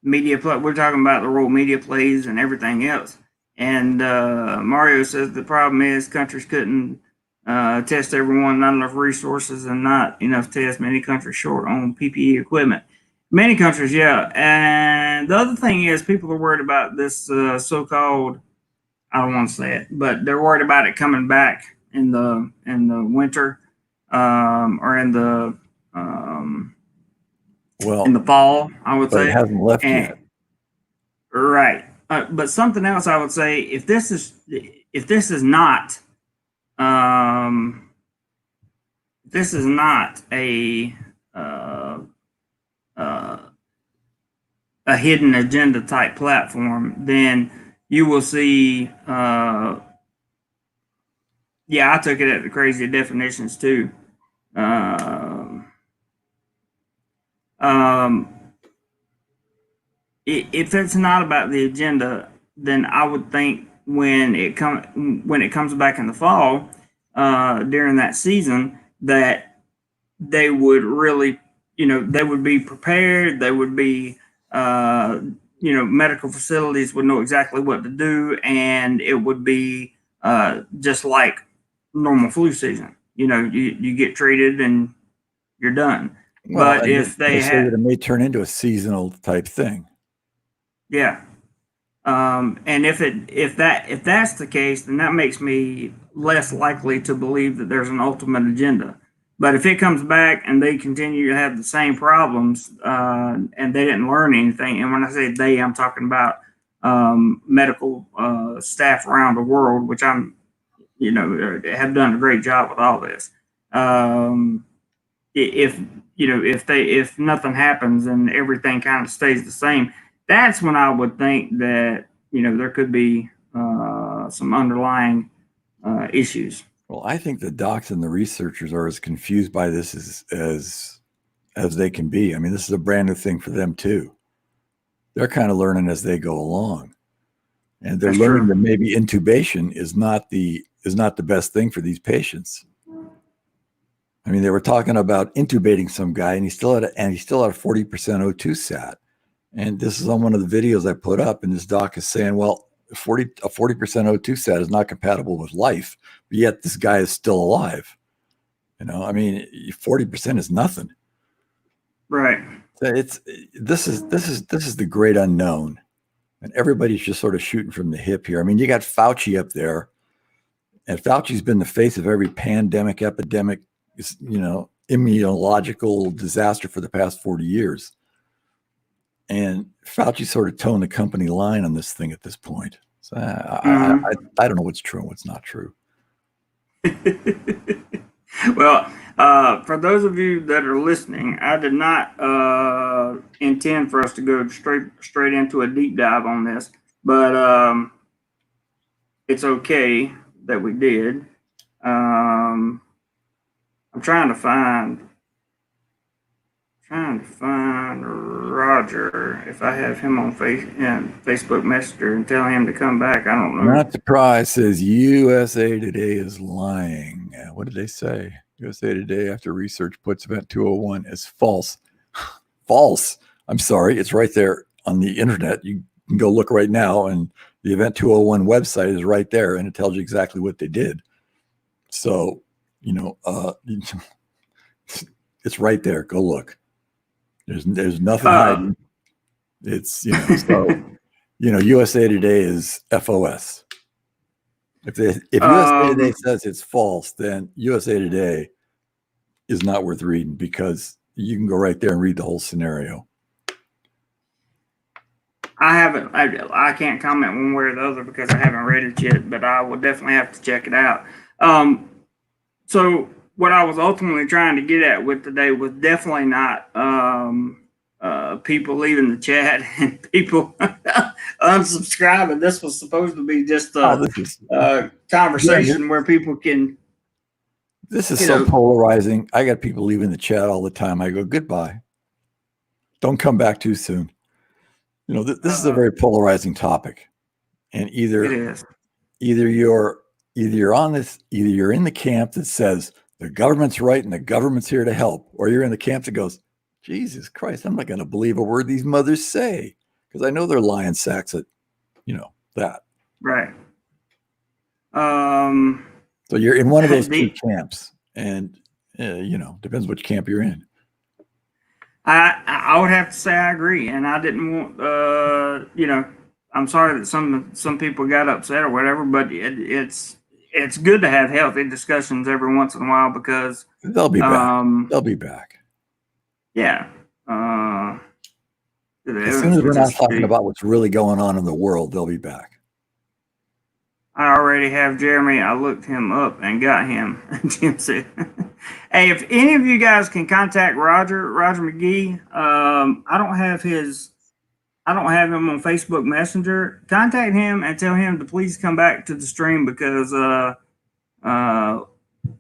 Media play. We're talking about the role media plays and everything else. And Mario says the problem is countries couldn't test everyone, not enough resources, and not enough tests. Many countries short on PPE equipment. Many countries, yeah. And the other thing is, people are worried about this so-called. I don't want to say it, but they're worried about it coming back in the winter, or in the fall. I would but it say, hasn't left and yet. right. But something else I would say, if this um, is not uh, uh, a hidden agenda type platform, then you will see. Yeah, I took it at the crazy definitions too. Um, if it's not about the agenda, then I would think when it comes back in the fall, during that season, that they would really, they would be prepared. They would be, medical facilities would know exactly what to do, and it would be just like normal flu season. You get treated and you're done. Well, But and if they they say had, that it may turn into a seasonal type thing. yeah. And if that's the case, then that makes me less likely to believe that there's an ultimate agenda. But if it comes back and they continue to have the same problems, and they didn't learn anything, and when I say they, I'm talking about medical staff around the world, which have done a great job with all this. If if nothing happens and everything kind of stays the same, that's when I would think that there could be some underlying issues. Well, I think the docs and the researchers are as confused by this as they can be. I mean, this is a brand new thing for them too. They're kind of learning as they go along, and they're That's learning true. that maybe intubation is not the best thing for these patients. I mean, they were talking about intubating some guy, and he still had a 40% O2 sat. And this is on one of the videos I put up, and this doc is saying, well, a 40% O2 sat is not compatible with life, but yet this guy is still alive. I mean, 40% is nothing. Right. This is the great unknown, and everybody's just sort of shooting from the hip here. I mean, you got Fauci up there, and Fauci's been the face of every pandemic, epidemic, immunological disaster for the past 40 years. And Fauci sort of toeing the company line on this thing at this point. So I don't know what's true and what's not true. Well, for those of you that are listening, I did not intend for us to go straight into a deep dive on this, but it's okay that we did. I'm trying to find Roger if I have him on Facebook Messenger and tell him to come back. I don't know. Not surprised, says USA Today is lying. What did they say? USA Today, after research, puts Event 201 as false. False. I'm sorry. It's right there on the internet. You can go look right now, and the Event 201 website is right there, and it tells you exactly what they did. So, it's right there. Go look. There's nothing hiding. It's so USA Today is FOS. If USA Today says it's false, then USA Today is not worth reading, because you can go right there and read the whole scenario. I haven't. I can't comment one way or the other because I haven't read it yet, but I will definitely have to check it out. So what I was ultimately trying to get at with today was definitely not people leaving the chat and people unsubscribing. This was supposed to be just a conversation where people can. This is so polarizing. I got people leaving the chat all the time. I go, goodbye. Don't come back too soon. This is a very polarizing topic, and either you're on this, either you're in the camp that says the government's right and the government's here to help, or you're in the camp that goes, Jesus Christ, I'm not going to believe a word these mothers say because I know they're lying sacks at, that. Right. So you're in one of those two camps, and depends which camp you're in. I would have to say I agree, and I didn't want I'm sorry that some people got upset or whatever, but it's good to have healthy discussions every once in a while because they'll be back. They'll be back. Yeah. As soon as we're not talking about what's really going on in the world, they'll be back. I already have Jeremy. I looked him up and got him. Jim said, hey, if any of you guys can contact Roger McGee, I don't have him on Facebook Messenger. Contact him and tell him to please come back to the stream because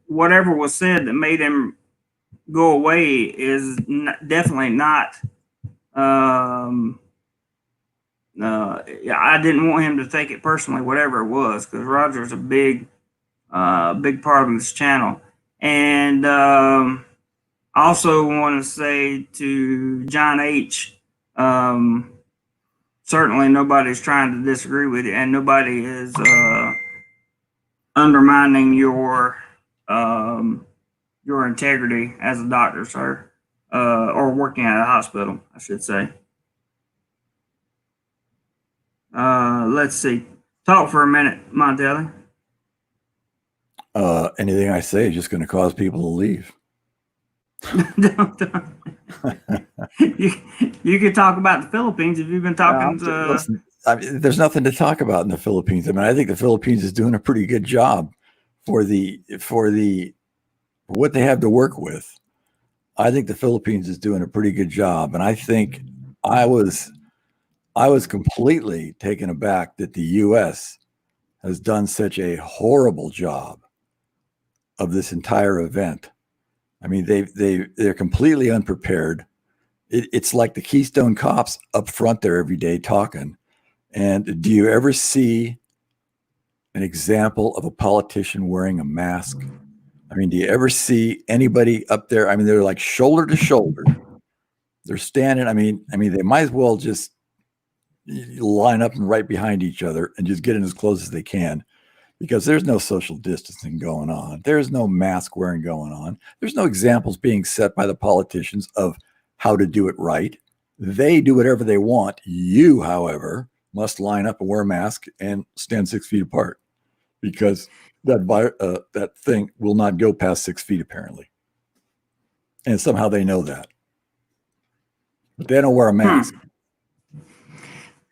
whatever was said that made him go away is definitely not. I didn't want him to take it personally, whatever it was, because Roger's a big part of this channel. And also want to say to John H. Certainly nobody's trying to disagree with you, and nobody is undermining your integrity as a doctor, sir, or working at a hospital, I should say. Let's see. Talk for a minute, Montelli. Anything I say is just going to cause people to leave. You could talk about the Philippines if you've been talking listen, there's nothing to talk about in the Philippines. I mean, I think the Philippines is doing a pretty good job for what they have to work with. I think the Philippines is doing a pretty good job, and I think I was completely taken aback that the U.S. has done such a horrible job of this entire event. I mean, they're completely unprepared. It's like the Keystone Cops up front there every day talking. And do you ever see an example of a politician wearing a mask? I mean, do you ever see anybody up there? I mean, they're like shoulder to shoulder. They're standing. I mean, they might as well just line up and right behind each other and just get in as close as they can, because there's no social distancing going on. There's no mask wearing going on. There's no examples being set by the politicians of how to do it right. They do whatever they want. You, however, must line up and wear a mask and stand 6 feet apart, because that thing will not go past 6 feet apparently. And somehow they know that. But they don't wear a mask.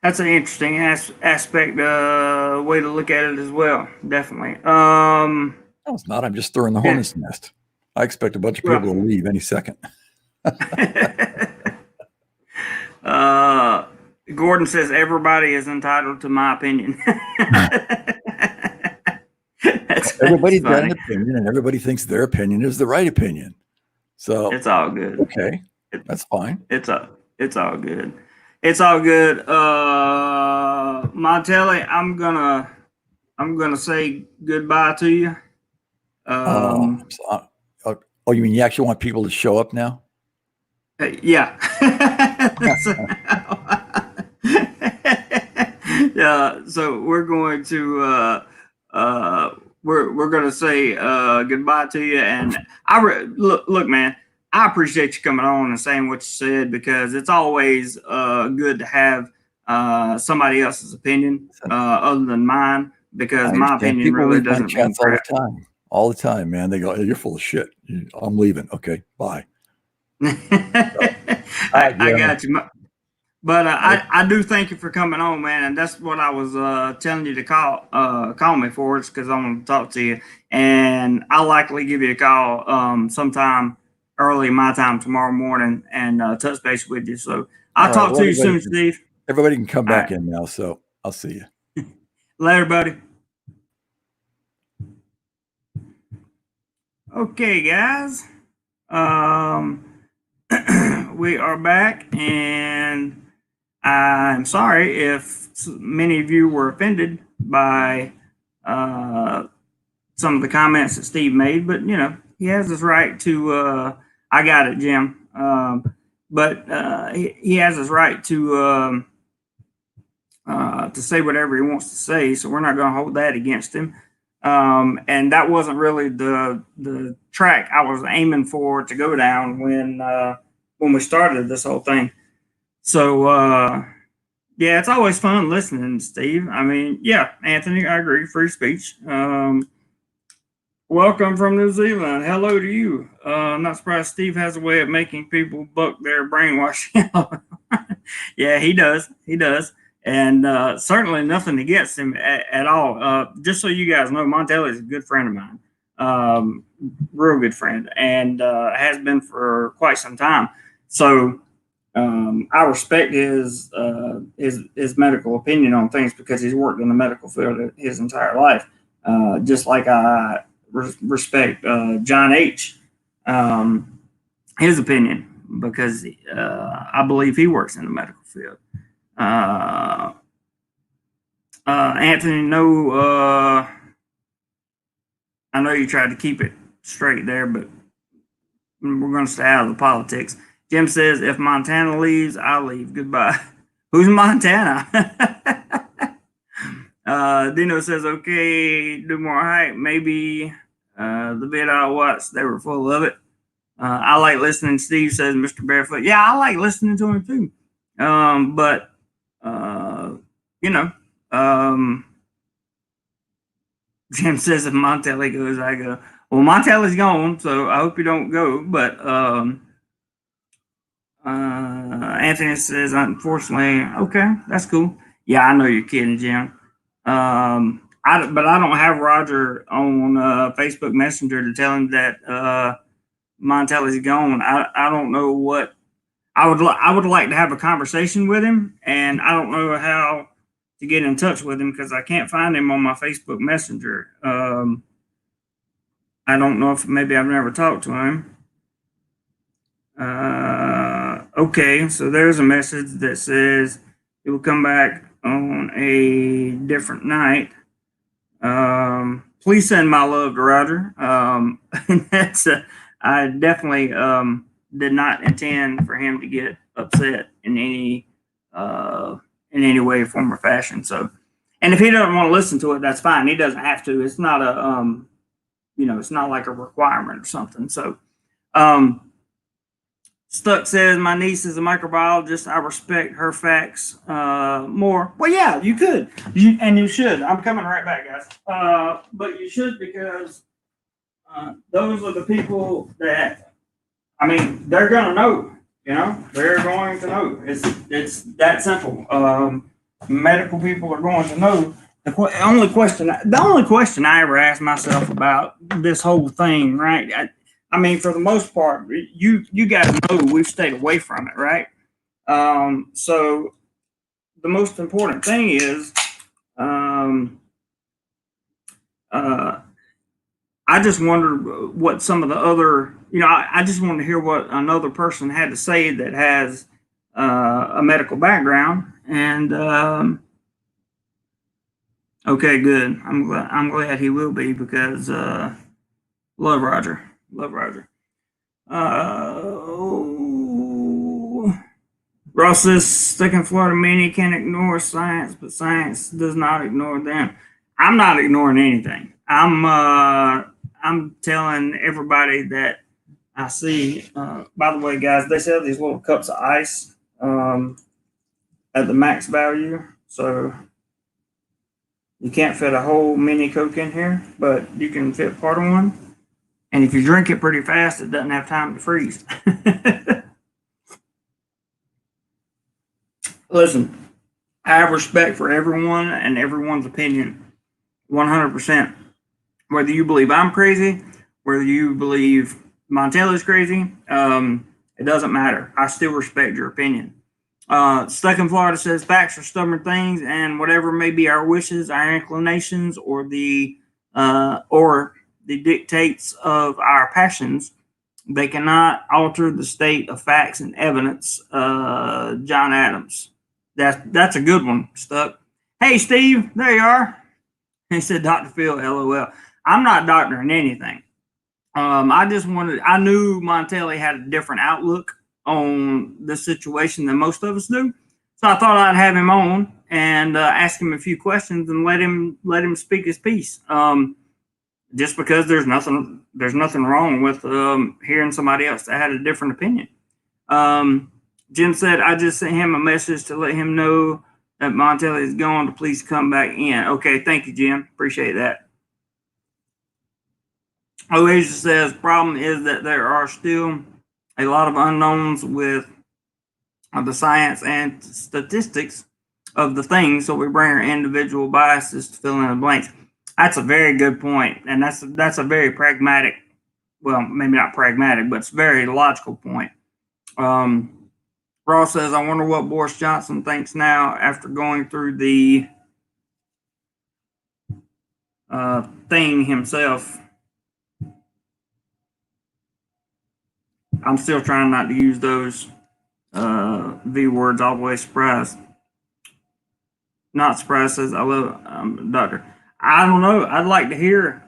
That's an interesting aspect, way to look at it as well. Definitely. No, it's not. I'm just throwing the hornet's nest. I expect a bunch of people to leave any second. Gordon says everybody is entitled to my opinion. Everybody's got an opinion, and everybody thinks their opinion is the right opinion. So it's all good. Okay, that's fine. It's all good. It's all good. Montelli, I'm gonna say goodbye to you. Oh, you mean you actually want people to show up now? Yeah. Yeah. So we're going to we're going to say goodbye to you. And look, man, I appreciate you coming on and saying what you said, because it's always good to have somebody else's opinion other than mine, because my opinion people really doesn't mean crap. All the time, man. They go, hey, you're full of shit. I'm leaving. Okay, bye. I got you. But I do thank you for coming on, man. And that's what I was telling you to call me for, is because I want to talk to you. And I'll likely give you a call sometime early my time tomorrow morning and touch base with you. So I'll All right. talk Well, to you soon, Steve. everybody can come All back right. in now. So I'll see you. Later, buddy. Okay, guys. We are back, and I'm sorry if many of you were offended by some of the comments that Steve made, but he has his right to. I got it, Jim. But he has his right to say whatever he wants to say, so we're not going to hold that against him. And that wasn't really the track I was aiming for to go down when we started this whole thing. So yeah, it's always fun listening, Steve. I mean, yeah, Anthony, I agree. Free speech. Welcome from New Zealand. Hello to you. I'm not surprised Steve has a way of making people buck their brainwashing. Yeah, he does. He does. And certainly nothing against him at all. Just so you guys know, Montelli is a good friend of mine, real good friend, and has been for quite some time. So I respect his medical opinion on things because he's worked in the medical field his entire life. Just like I respect John H. His opinion because I believe he works in the medical field. Anthony, no, I know you tried to keep it straight there, but we're going to stay out of the politics. Jim says, if Montana leaves, I'll leave. Goodbye. Who's Montana? Dino says, okay, do more hype. Maybe the vid I watched, they were full of it. I like listening. Steve says, Mr. Barefoot. Yeah, I like listening to him too. But Jim says if Montelli goes, I go. Well, Montelli's gone, so I hope you don't go. But Anthony says, unfortunately, okay, that's cool. Yeah, I know you're kidding, Jim. But I don't have Roger on Facebook Messenger to tell him that Montelli's gone. I don't know what I would like to have a conversation with him, and I don't know how to get in touch with him because I can't find him on my Facebook Messenger. I don't know if maybe I've never talked to him. Okay, so there's a message that says it will come back on a different night. Please send my love to Roger. That's I definitely did not intend for him to get upset in any way, form, or fashion. So, and if he doesn't want to listen to it, that's fine. He doesn't have to. It's not a it's not like a requirement or something. So, Stuck says my niece is a microbiologist. I respect her facts more. Well, yeah, you could, you should. I'm coming right back, guys. But you should because those are the people that they're gonna know. They're going to know. It's that simple. Medical people are going to know. The only question I ever asked myself about this whole thing, right? For the most part, you guys know we've stayed away from it, right? So the most important thing is, I just wondered what some of the other, I just wanted to hear what another person had to say that has a medical background. And okay, good. I'm glad he will be because love Roger. Love Roger. Ross says sticking Florida mania can ignore science, but science does not ignore them. I'm not ignoring anything. I'm telling everybody that I see. By the way, guys, they sell these little cups of ice at the max value, so you can't fit a whole mini Coke in here, but you can fit part of one. And if you drink it pretty fast, it doesn't have time to freeze. Listen, I have respect for everyone and everyone's opinion, 100%. Whether you believe I'm crazy, whether you believe Montelli's crazy, it doesn't matter. I still respect your opinion. Stuck in Florida says facts are stubborn things, and whatever may be our wishes, our inclinations, or the dictates of our passions, they cannot alter the state of facts and evidence. John Adams. That's a good one. Stuck. Hey Steve, there you are. He said, Dr. Phil, LOL. I'm not doctoring anything. I knew Montelli had a different outlook on this situation than most of us do. So I thought I'd have him on and ask him a few questions and let him speak his piece. Just because there's nothing wrong with hearing somebody else that had a different opinion. Jim said, I just sent him a message to let him know that Montelli is gone to please come back in. Okay, thank you, Jim. Appreciate that. Oasia says, problem is that there are still a lot of unknowns with the science and statistics of the thing, so we bring our individual biases to fill in the blanks. That's a very good point, and that's a very pragmatic, well, maybe not pragmatic, but it's a very logical point. Ross says, I wonder what Boris Johnson thinks now after going through the thing himself. I'm still trying not to use those V words all the way. Surprised. Not surprised says, I love Doctor. I don't know. I'd like to hear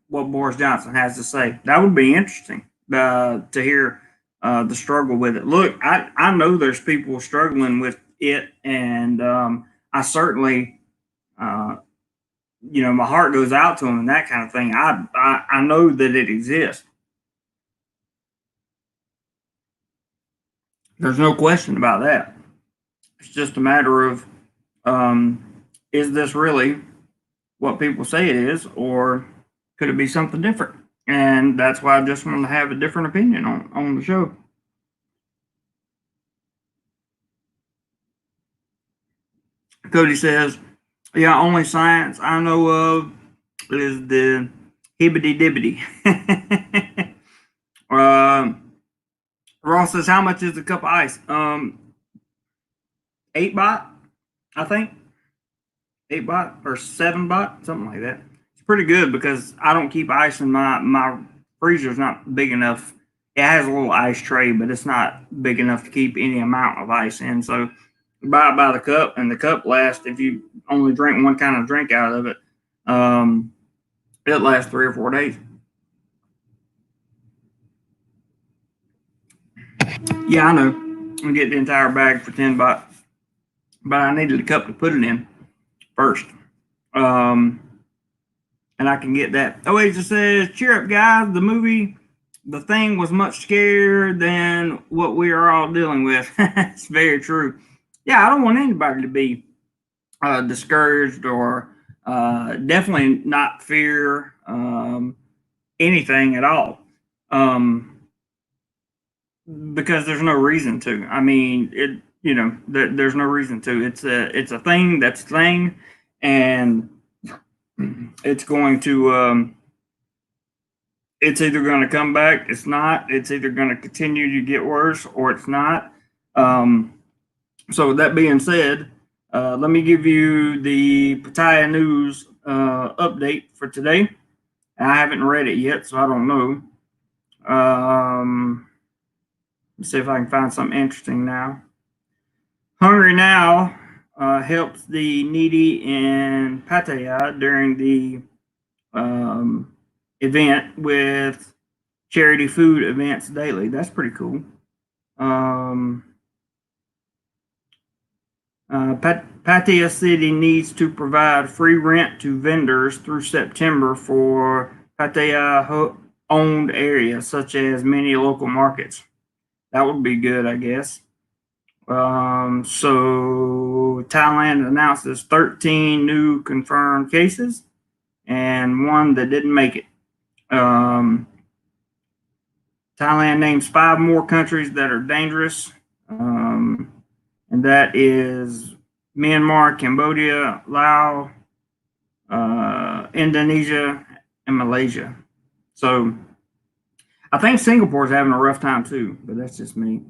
what Boris Johnson has to say. That would be interesting to hear the struggle with it. Look, I know there's people struggling with it, and I certainly, my heart goes out to them and that kind of thing. I know that it exists. There's no question about that. It's just a matter of is this really what people say it is, or could it be something different? And that's why I just want to have a different opinion on the show. Cody says, yeah, only science I know of is the hibbity dibbity. Ross says, how much is a cup of ice? 8 baht, I think. 8 baht or 7 baht, something like that. It's pretty good because I don't keep ice in my freezer's not big enough. It has a little ice tray, but it's not big enough to keep any amount of ice in. So you buy it by the cup, and the cup lasts, if you only drink one kind of drink out of it, it lasts 3 or 4 days. Yeah, I know. I'm get the entire bag for 10 baht, but I needed a cup to put it in first. And I can get that. Oh, it just says, cheer up, guys. The movie, The Thing, was much scarier than what we are all dealing with. It's very true. Yeah, I don't want anybody to be discouraged or definitely not fear anything at all. Because there's no reason to. I mean, there's no reason to. It's a thing that's a thing, and it's going to it's either going to come back, it's not, it's either going to continue to get worse, or it's not. So with that being said, let me give you the Pattaya news update for today. I haven't read it yet, so I don't know. Let's see if I can find something interesting now. Hungry Now helps the needy in Pattaya during the event with charity food events daily. That's pretty cool. Pattaya City needs to provide free rent to vendors through September for Pattaya owned areas, such as many local markets. That would be good, I guess. So Thailand announces 13 new confirmed cases and one that didn't make it. Thailand names 5 more countries that are dangerous, and that is Myanmar, Cambodia, Laos, Indonesia, and Malaysia. So I think Singapore's having a rough time too, but that's just me.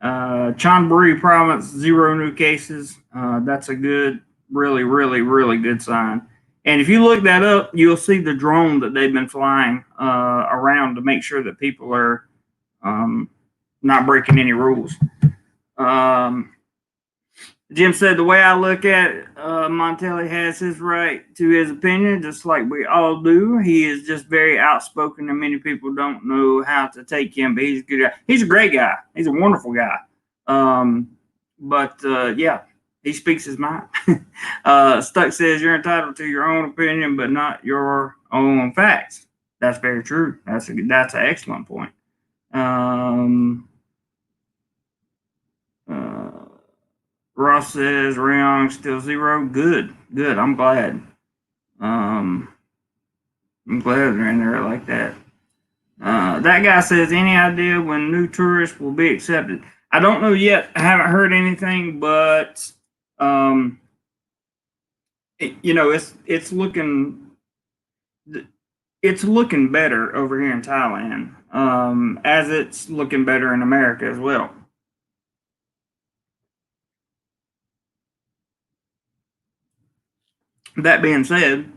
Chonburi province, 0 new cases. That's a good, really, really, really good sign. And if you look that up, you'll see the drone that they've been flying around to make sure that people are not breaking any rules. Jim said, the way I look at it, Montelli has his right to his opinion, just like we all do. He is just very outspoken, and many people don't know how to take him, but he's a good guy. He's a great guy. He's a wonderful guy. Yeah, he speaks his mind. Stuck says, you're entitled to your own opinion, but not your own facts. That's very true. That's an excellent point. Ross says Rayong still 0. Good. I'm glad. I'm glad they're in there like that. That guy says, any idea when new tourists will be accepted? I don't know yet. I haven't heard anything, but it's looking better over here in Thailand, as it's looking better in America as well. That being said,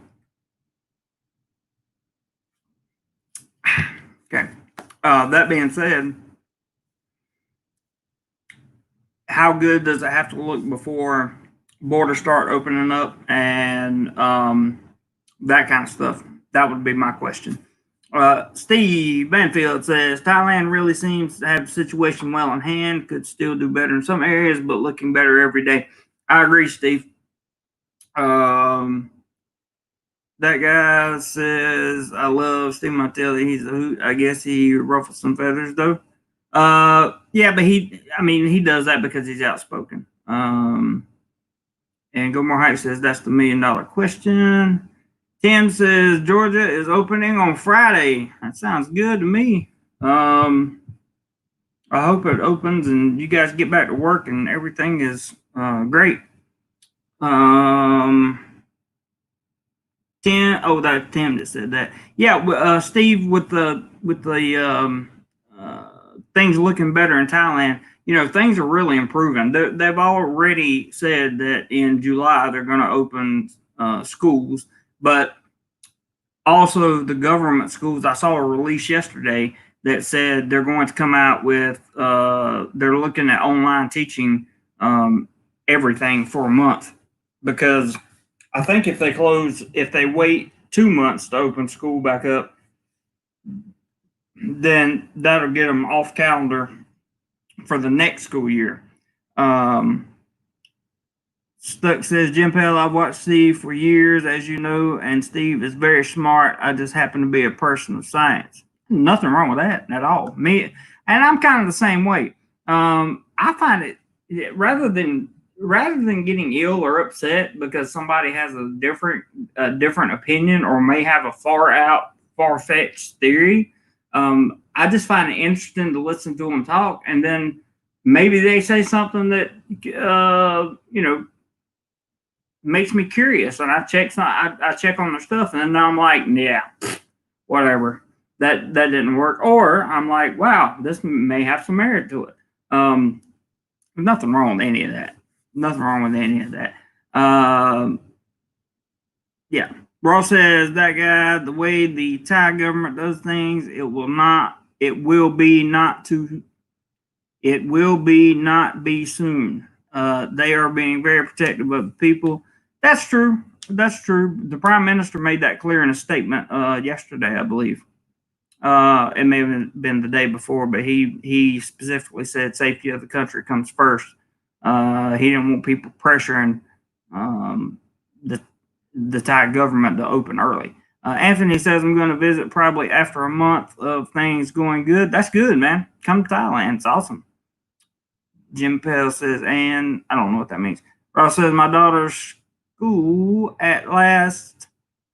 okay. That being said, how good does it have to look before borders start opening up and that kind of stuff? That would be my question. Steve Banfield says Thailand really seems to have the situation well in hand. Could still do better in some areas, but looking better every day. I agree, Steve. That guy says, I love Steve Montelli. He's a hoot. I guess he ruffles some feathers, though. Yeah, but he does that because he's outspoken. And Go More Hype says, that's the $1 million question. Tim says, Georgia is opening on Friday. That sounds good to me. I hope it opens and you guys get back to work and everything is great. That Tim that said that. Yeah, Steve, with the things looking better in Thailand, things are really improving. They've already said that in July they're going to open schools, but also the government schools. I saw a release yesterday that said they're going to come out with they're looking at online teaching everything for a month, because I think if they wait 2 months to open school back up, then that'll get them off calendar for the next school year. Stuck says, Jim Pell, I've watched Steve for years, as you know, and Steve is very smart. I just happen to be a person of science. Nothing wrong with that at all. Me, and I'm kind of the same way. I find it rather than getting ill or upset because somebody has a different opinion or may have a far-fetched theory. I just find it interesting to listen to them talk, and then maybe they say something that makes me curious, and I check on their stuff, and then I'm like, yeah, whatever. That didn't work. Or I'm like, wow, this may have some merit to it. Nothing wrong with any of that. Yeah. Ross says, that guy, the way the Thai government does things, it will be not be soon. They are being very protective of the people. That's true. The prime minister made that clear in a statement yesterday, I believe. It may have been the day before, but he specifically said safety of the country comes first. He didn't want people pressuring the Thai government to open early. Anthony says, I'm going to visit probably after a month of things going good. That's good, man. Come to Thailand. It's awesome. Jim Pell says, and I don't know what that means. Ross says, my daughter's school at last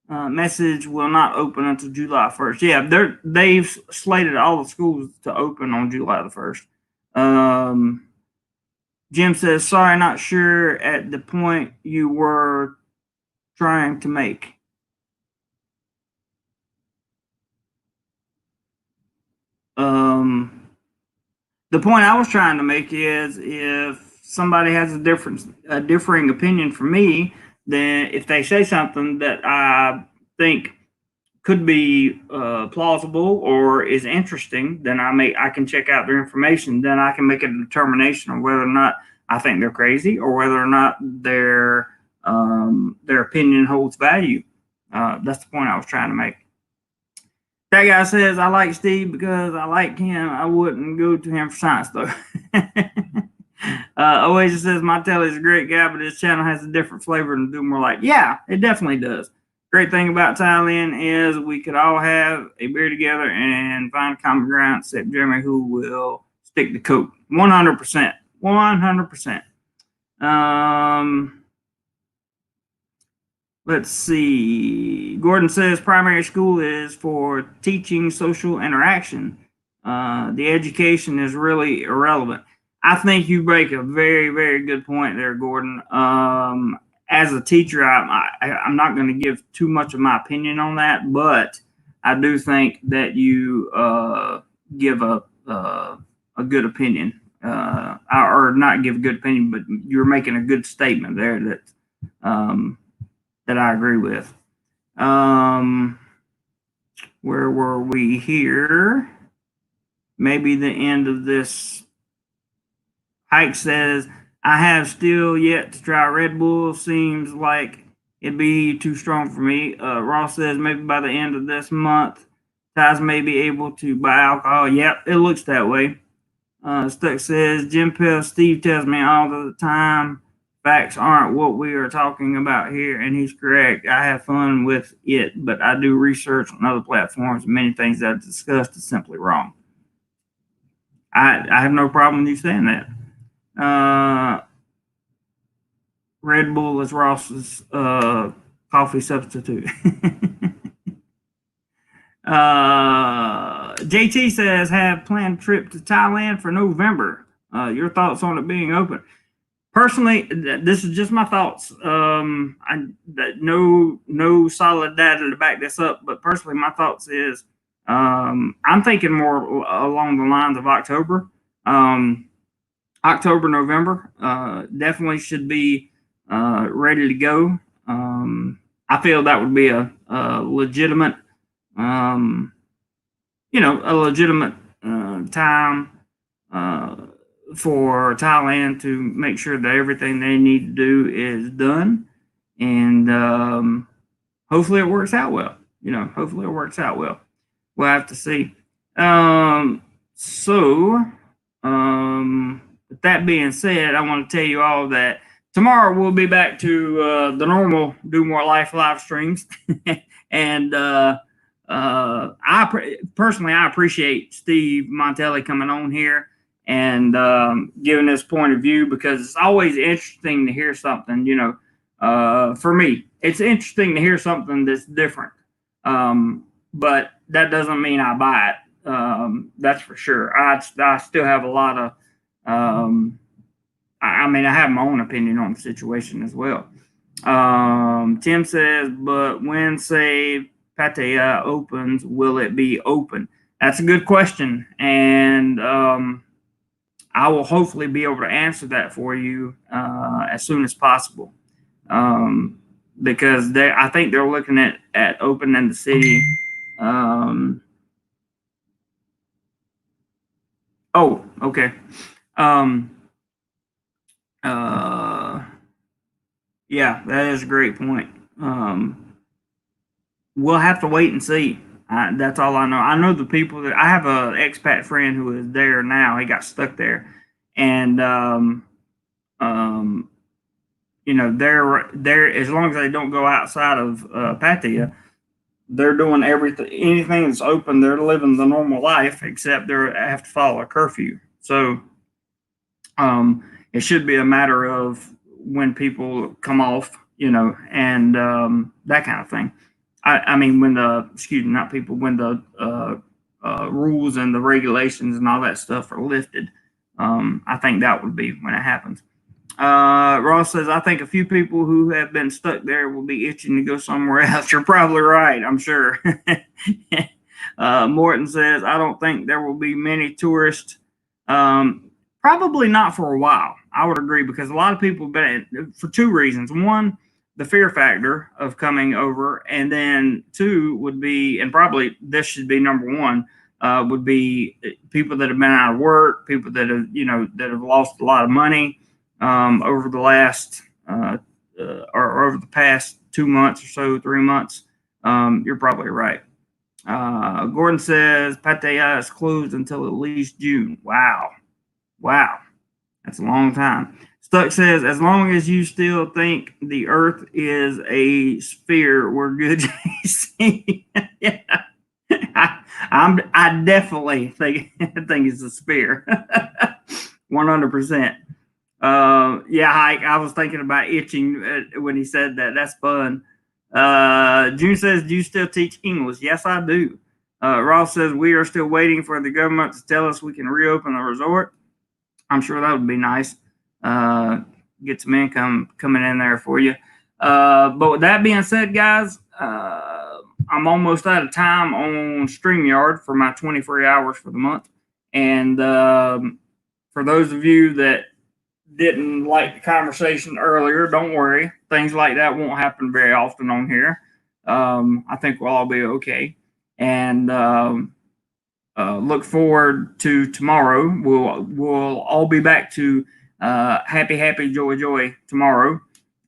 message will not open until July 1st. Yeah, they've slated all the schools to open on July the 1st. Jim says, sorry, not sure at the point you were trying to make. the point I was trying to make is if somebody has a differing opinion from me, then if they say something that I think could be plausible or is interesting, then I can check out their information. Then I can make a determination of whether or not I think they're crazy or whether or not their opinion holds value. That's the point I was trying to make. That guy says I like Steve because I like him. I wouldn't go to him for science though. Oasis says Montelli is a great guy, but his channel has a different flavor and do more like. Yeah, it definitely does. Great thing about Thailand is we could all have a beer together and find common ground, except Jeremy, who will stick to Coke. 100%. 100%. Let's see. Gordon says primary school is for teaching social interaction. The education is really irrelevant. I think you make a very, very good point there, Gordon. As a teacher, I'm not going to give too much of my opinion on that, but I do think that you give a good opinion, or not give a good opinion, but you're making a good statement there that I agree with. Where were we here? Maybe the end of this. Hike says, I have still yet to try Red Bull. Seems like it'd be too strong for me. Ross says, maybe by the end of this month, Ty's may be able to buy alcohol. Yep, it looks that way. Stuck says, Jim Pell, Steve tells me all the time facts aren't what we are talking about here, and he's correct. I have fun with it, but I do research on other platforms, and many things I've discussed is simply wrong. I have no problem with you saying that. Red Bull is Ross's coffee substitute. JT says, have planned trip to Thailand for November. Your thoughts on it being open? Personally, this is just my thoughts. No solid data to back this up, but personally, my thoughts is I'm thinking more along the lines of October. October, November, definitely should be ready to go. I feel that would be a legitimate, a legitimate time for Thailand to make sure that everything they need to do is done, and hopefully it works out well. Hopefully it works out well. We'll have to see. With that being said, I want to tell you all that tomorrow we'll be back to the normal DoMoreLife live streams, and personally I appreciate Steve Montelli coming on here and giving his point of view, because it's always interesting to hear something. For me, it's interesting to hear something that's different, but that doesn't mean I buy it. That's for sure. I still have a lot of I have my own opinion on the situation as well. Tim says, but when, say, Pattaya opens, will it be open? That's a good question, and I will hopefully be able to answer that for you as soon as possible, because I think they're looking at opening the city. Oh, okay. Yeah, that is a great point. We'll have to wait and see. That's all I know. I know the people that I have an expat friend who is there now. He got stuck there, and they're as long as they don't go outside of Pattaya, they're doing anything that's open. They're living the normal life, except they have to follow a curfew. So, it should be a matter of when people come off, and that kind of thing. When the rules and the regulations and all that stuff are lifted. I think that would be when it happens. Ross says, I think a few people who have been stuck there will be itching to go somewhere else. You're probably right, I'm sure. Morton says, I don't think there will be many tourists Probably not for a while. I would agree because a lot of people, but for two reasons. One, the fear factor of coming over, and then two would be, and probably this should be number one, would be people that have been out of work, people that have, that have lost a lot of money over the last or over the past 2 months or so, 3 months. You're probably right. Gordon says Pattaya is closed until at least June. Wow. That's a long time. Stuck says, as long as you still think the Earth is a sphere, we're good. Yeah. I definitely think it's a sphere. 100%. Yeah, Hike, I was thinking about itching when he said that. That's fun. June says, do you still teach English? Yes, I do. Ross says, we are still waiting for the government to tell us we can reopen the resort. I'm sure that would be nice. Get some income coming in there for you. But with that being said, guys, I'm almost out of time on StreamYard for my 23 hours for the month. And for those of you that didn't like the conversation earlier, don't worry. Things like that won't happen very often on here. I think we'll all be okay. And look forward to tomorrow. We'll all be back to happy, joy tomorrow.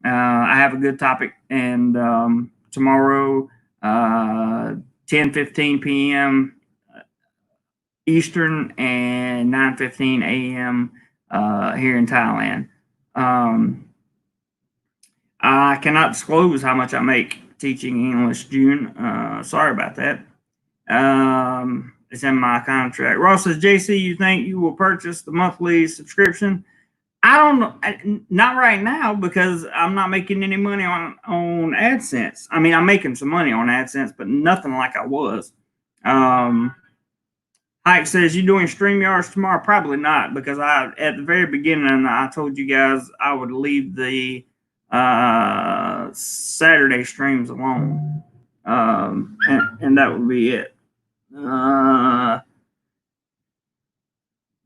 I have a good topic, and tomorrow, 10:15 p.m. Eastern and 9:15 a.m. Here in Thailand. I cannot disclose how much I make teaching English, June. Sorry about that. It's in my contract. Ross says, JC, you think you will purchase the monthly subscription? I don't know. Not right now because I'm not making any money on AdSense. I mean, I'm making some money on AdSense, but nothing like I was. Hike says, you doing StreamYards tomorrow? Probably not, because at the very beginning, I told you guys I would leave the Saturday streams alone. And that would be it.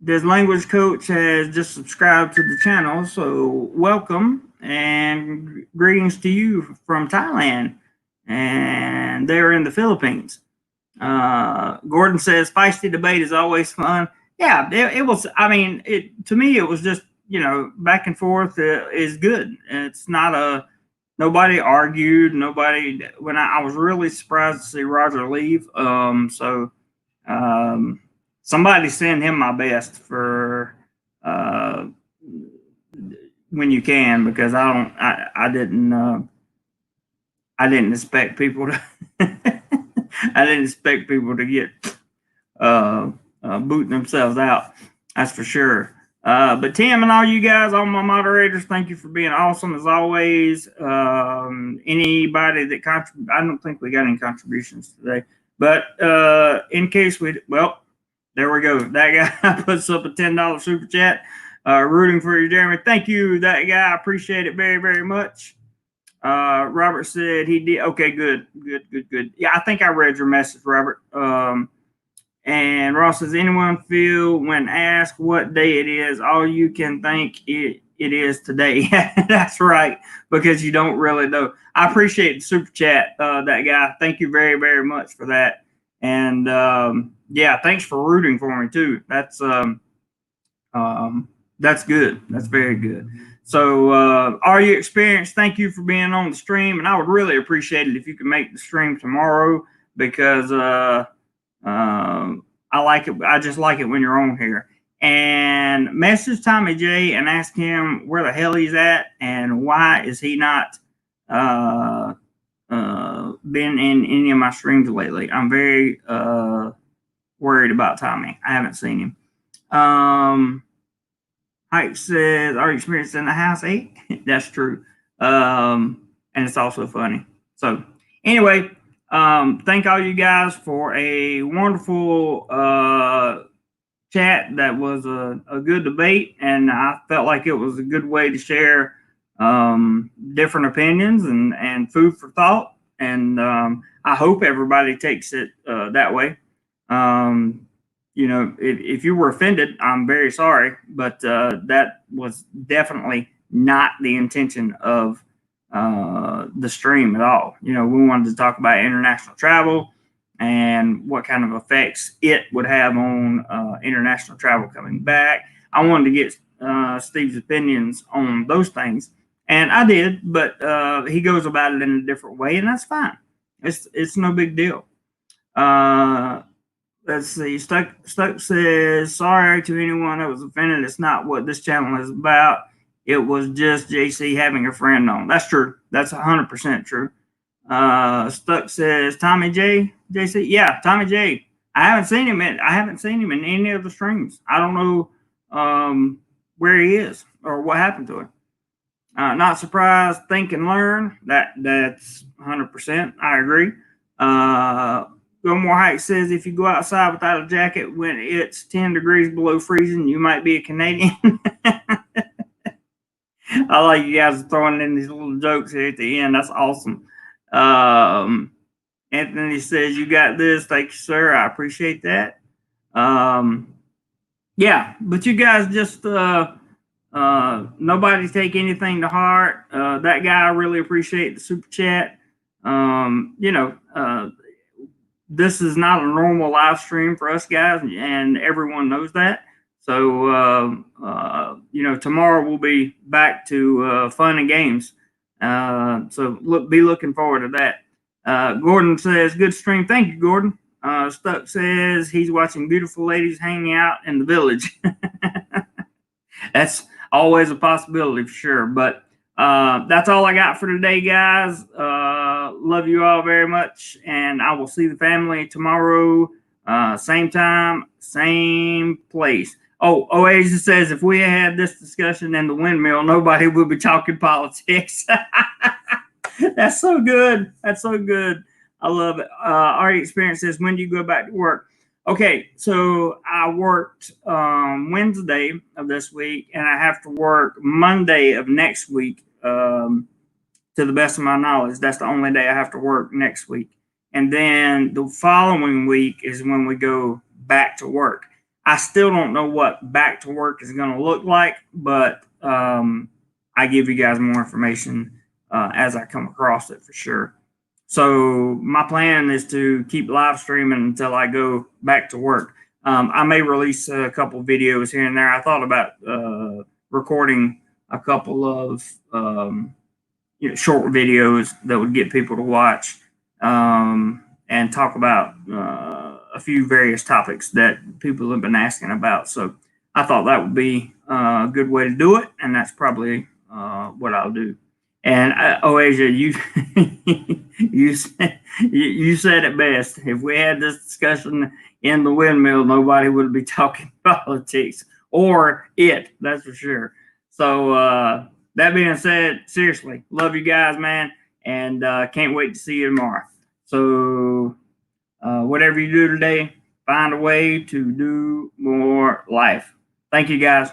This language coach has just subscribed to the channel, so welcome and greetings to you from Thailand, and they're in the Philippines. Gordon says feisty debate is always fun. Yeah, it was. I mean, to me it was just back and forth is good. It's not nobody argued. Nobody. When I was really surprised to see Roger leave. Somebody send him my best for when you can, because I didn't expect people to I didn't expect people to get booting themselves out. That's for sure. But Tim and all you guys, all my moderators, thank you for being awesome as always. Anybody that I don't think we got any contributions today, but in case there we go. That guy puts up a $10 super chat, rooting for you, Jeremy. Thank you, that guy. I appreciate it very, very much. Robert said he did. Okay, good. Yeah, I think I read your message, Robert. And Ross says, anyone feel when asked what day it is, all you can think it is today. That's right, because you don't really know. I appreciate the super chat, that guy. Thank you very, very much for that. And yeah, thanks for rooting for me too. That's good. That's very good. So are you experienced? Thank you for being on the stream, and I would really appreciate it if you could make the stream tomorrow, because I like it. I just like it when you're on here. And message Tommy J and ask him where the hell he's at and why is he not been in any of my streams lately. I'm very worried about Tommy. I haven't seen him. Hike says, are you experienced in the house 8? That's true. And it's also funny. So anyway, thank all you guys for a wonderful chat. That was a good debate, and I felt like it was a good way to share different opinions and food for thought. And I hope everybody takes it that way. if you were offended, I'm very sorry, but that was definitely not the intention of the stream at all. We wanted to talk about international travel and what kind of effects it would have on international travel coming back. I wanted to get Steve's opinions on those things, and I did, but he goes about it in a different way, and that's fine. It's no big deal. Let's see. Stuck says, sorry to anyone that was offended. It's not what this channel is about. It was just JC having a friend on. That's true. That's 100% true. Stuck says, Tommy J, JC. Yeah, Tommy J. I haven't seen him in any of the streams. I don't know where he is or what happened to him. Not surprised. Think and learn. That's 100%. I agree. Go More Height says, if you go outside without a jacket when it's 10 degrees below freezing, you might be a Canadian. I like you guys throwing in these little jokes here at the end. That's awesome. Anthony says, you got this. Thank you, sir. I appreciate that. Yeah, but you guys just nobody take anything to heart. That guy, I really appreciate the super chat. This is not a normal live stream for us guys, and everyone knows that. So, tomorrow we'll be back to fun and games. So be looking forward to that. Gordon says, good stream. Thank you, Gordon. Stuck says he's watching beautiful ladies hanging out in the village. That's always a possibility for sure. But that's all I got for today, guys. Love you all very much, and I will see the family tomorrow, same time, same place. Oh, Oasis says, if we had this discussion in the windmill, nobody would be talking politics. That's so good. That's so good. I love it. Our experience says, when do you go back to work? Okay, so I worked Wednesday of this week, and I have to work Monday of next week. To the best of my knowledge, that's the only day I have to work next week. And then the following week is when we go back to work. I still don't know what back to work is going to look like, but I give you guys more information as I come across it for sure. So my plan is to keep live streaming until I go back to work. I may release a couple videos here and there. I thought about recording a couple of short videos that would get people to watch and talk about a few various topics that people have been asking about. So I thought that would be a good way to do it, and that's probably what I'll do. And Oasia, you said it best. If we had this discussion in the windmill, nobody would be talking politics or it. That's for sure. So that being said, seriously, love you guys, man, and can't wait to see you tomorrow. So whatever you do today, find a way to do more life. Thank you, guys.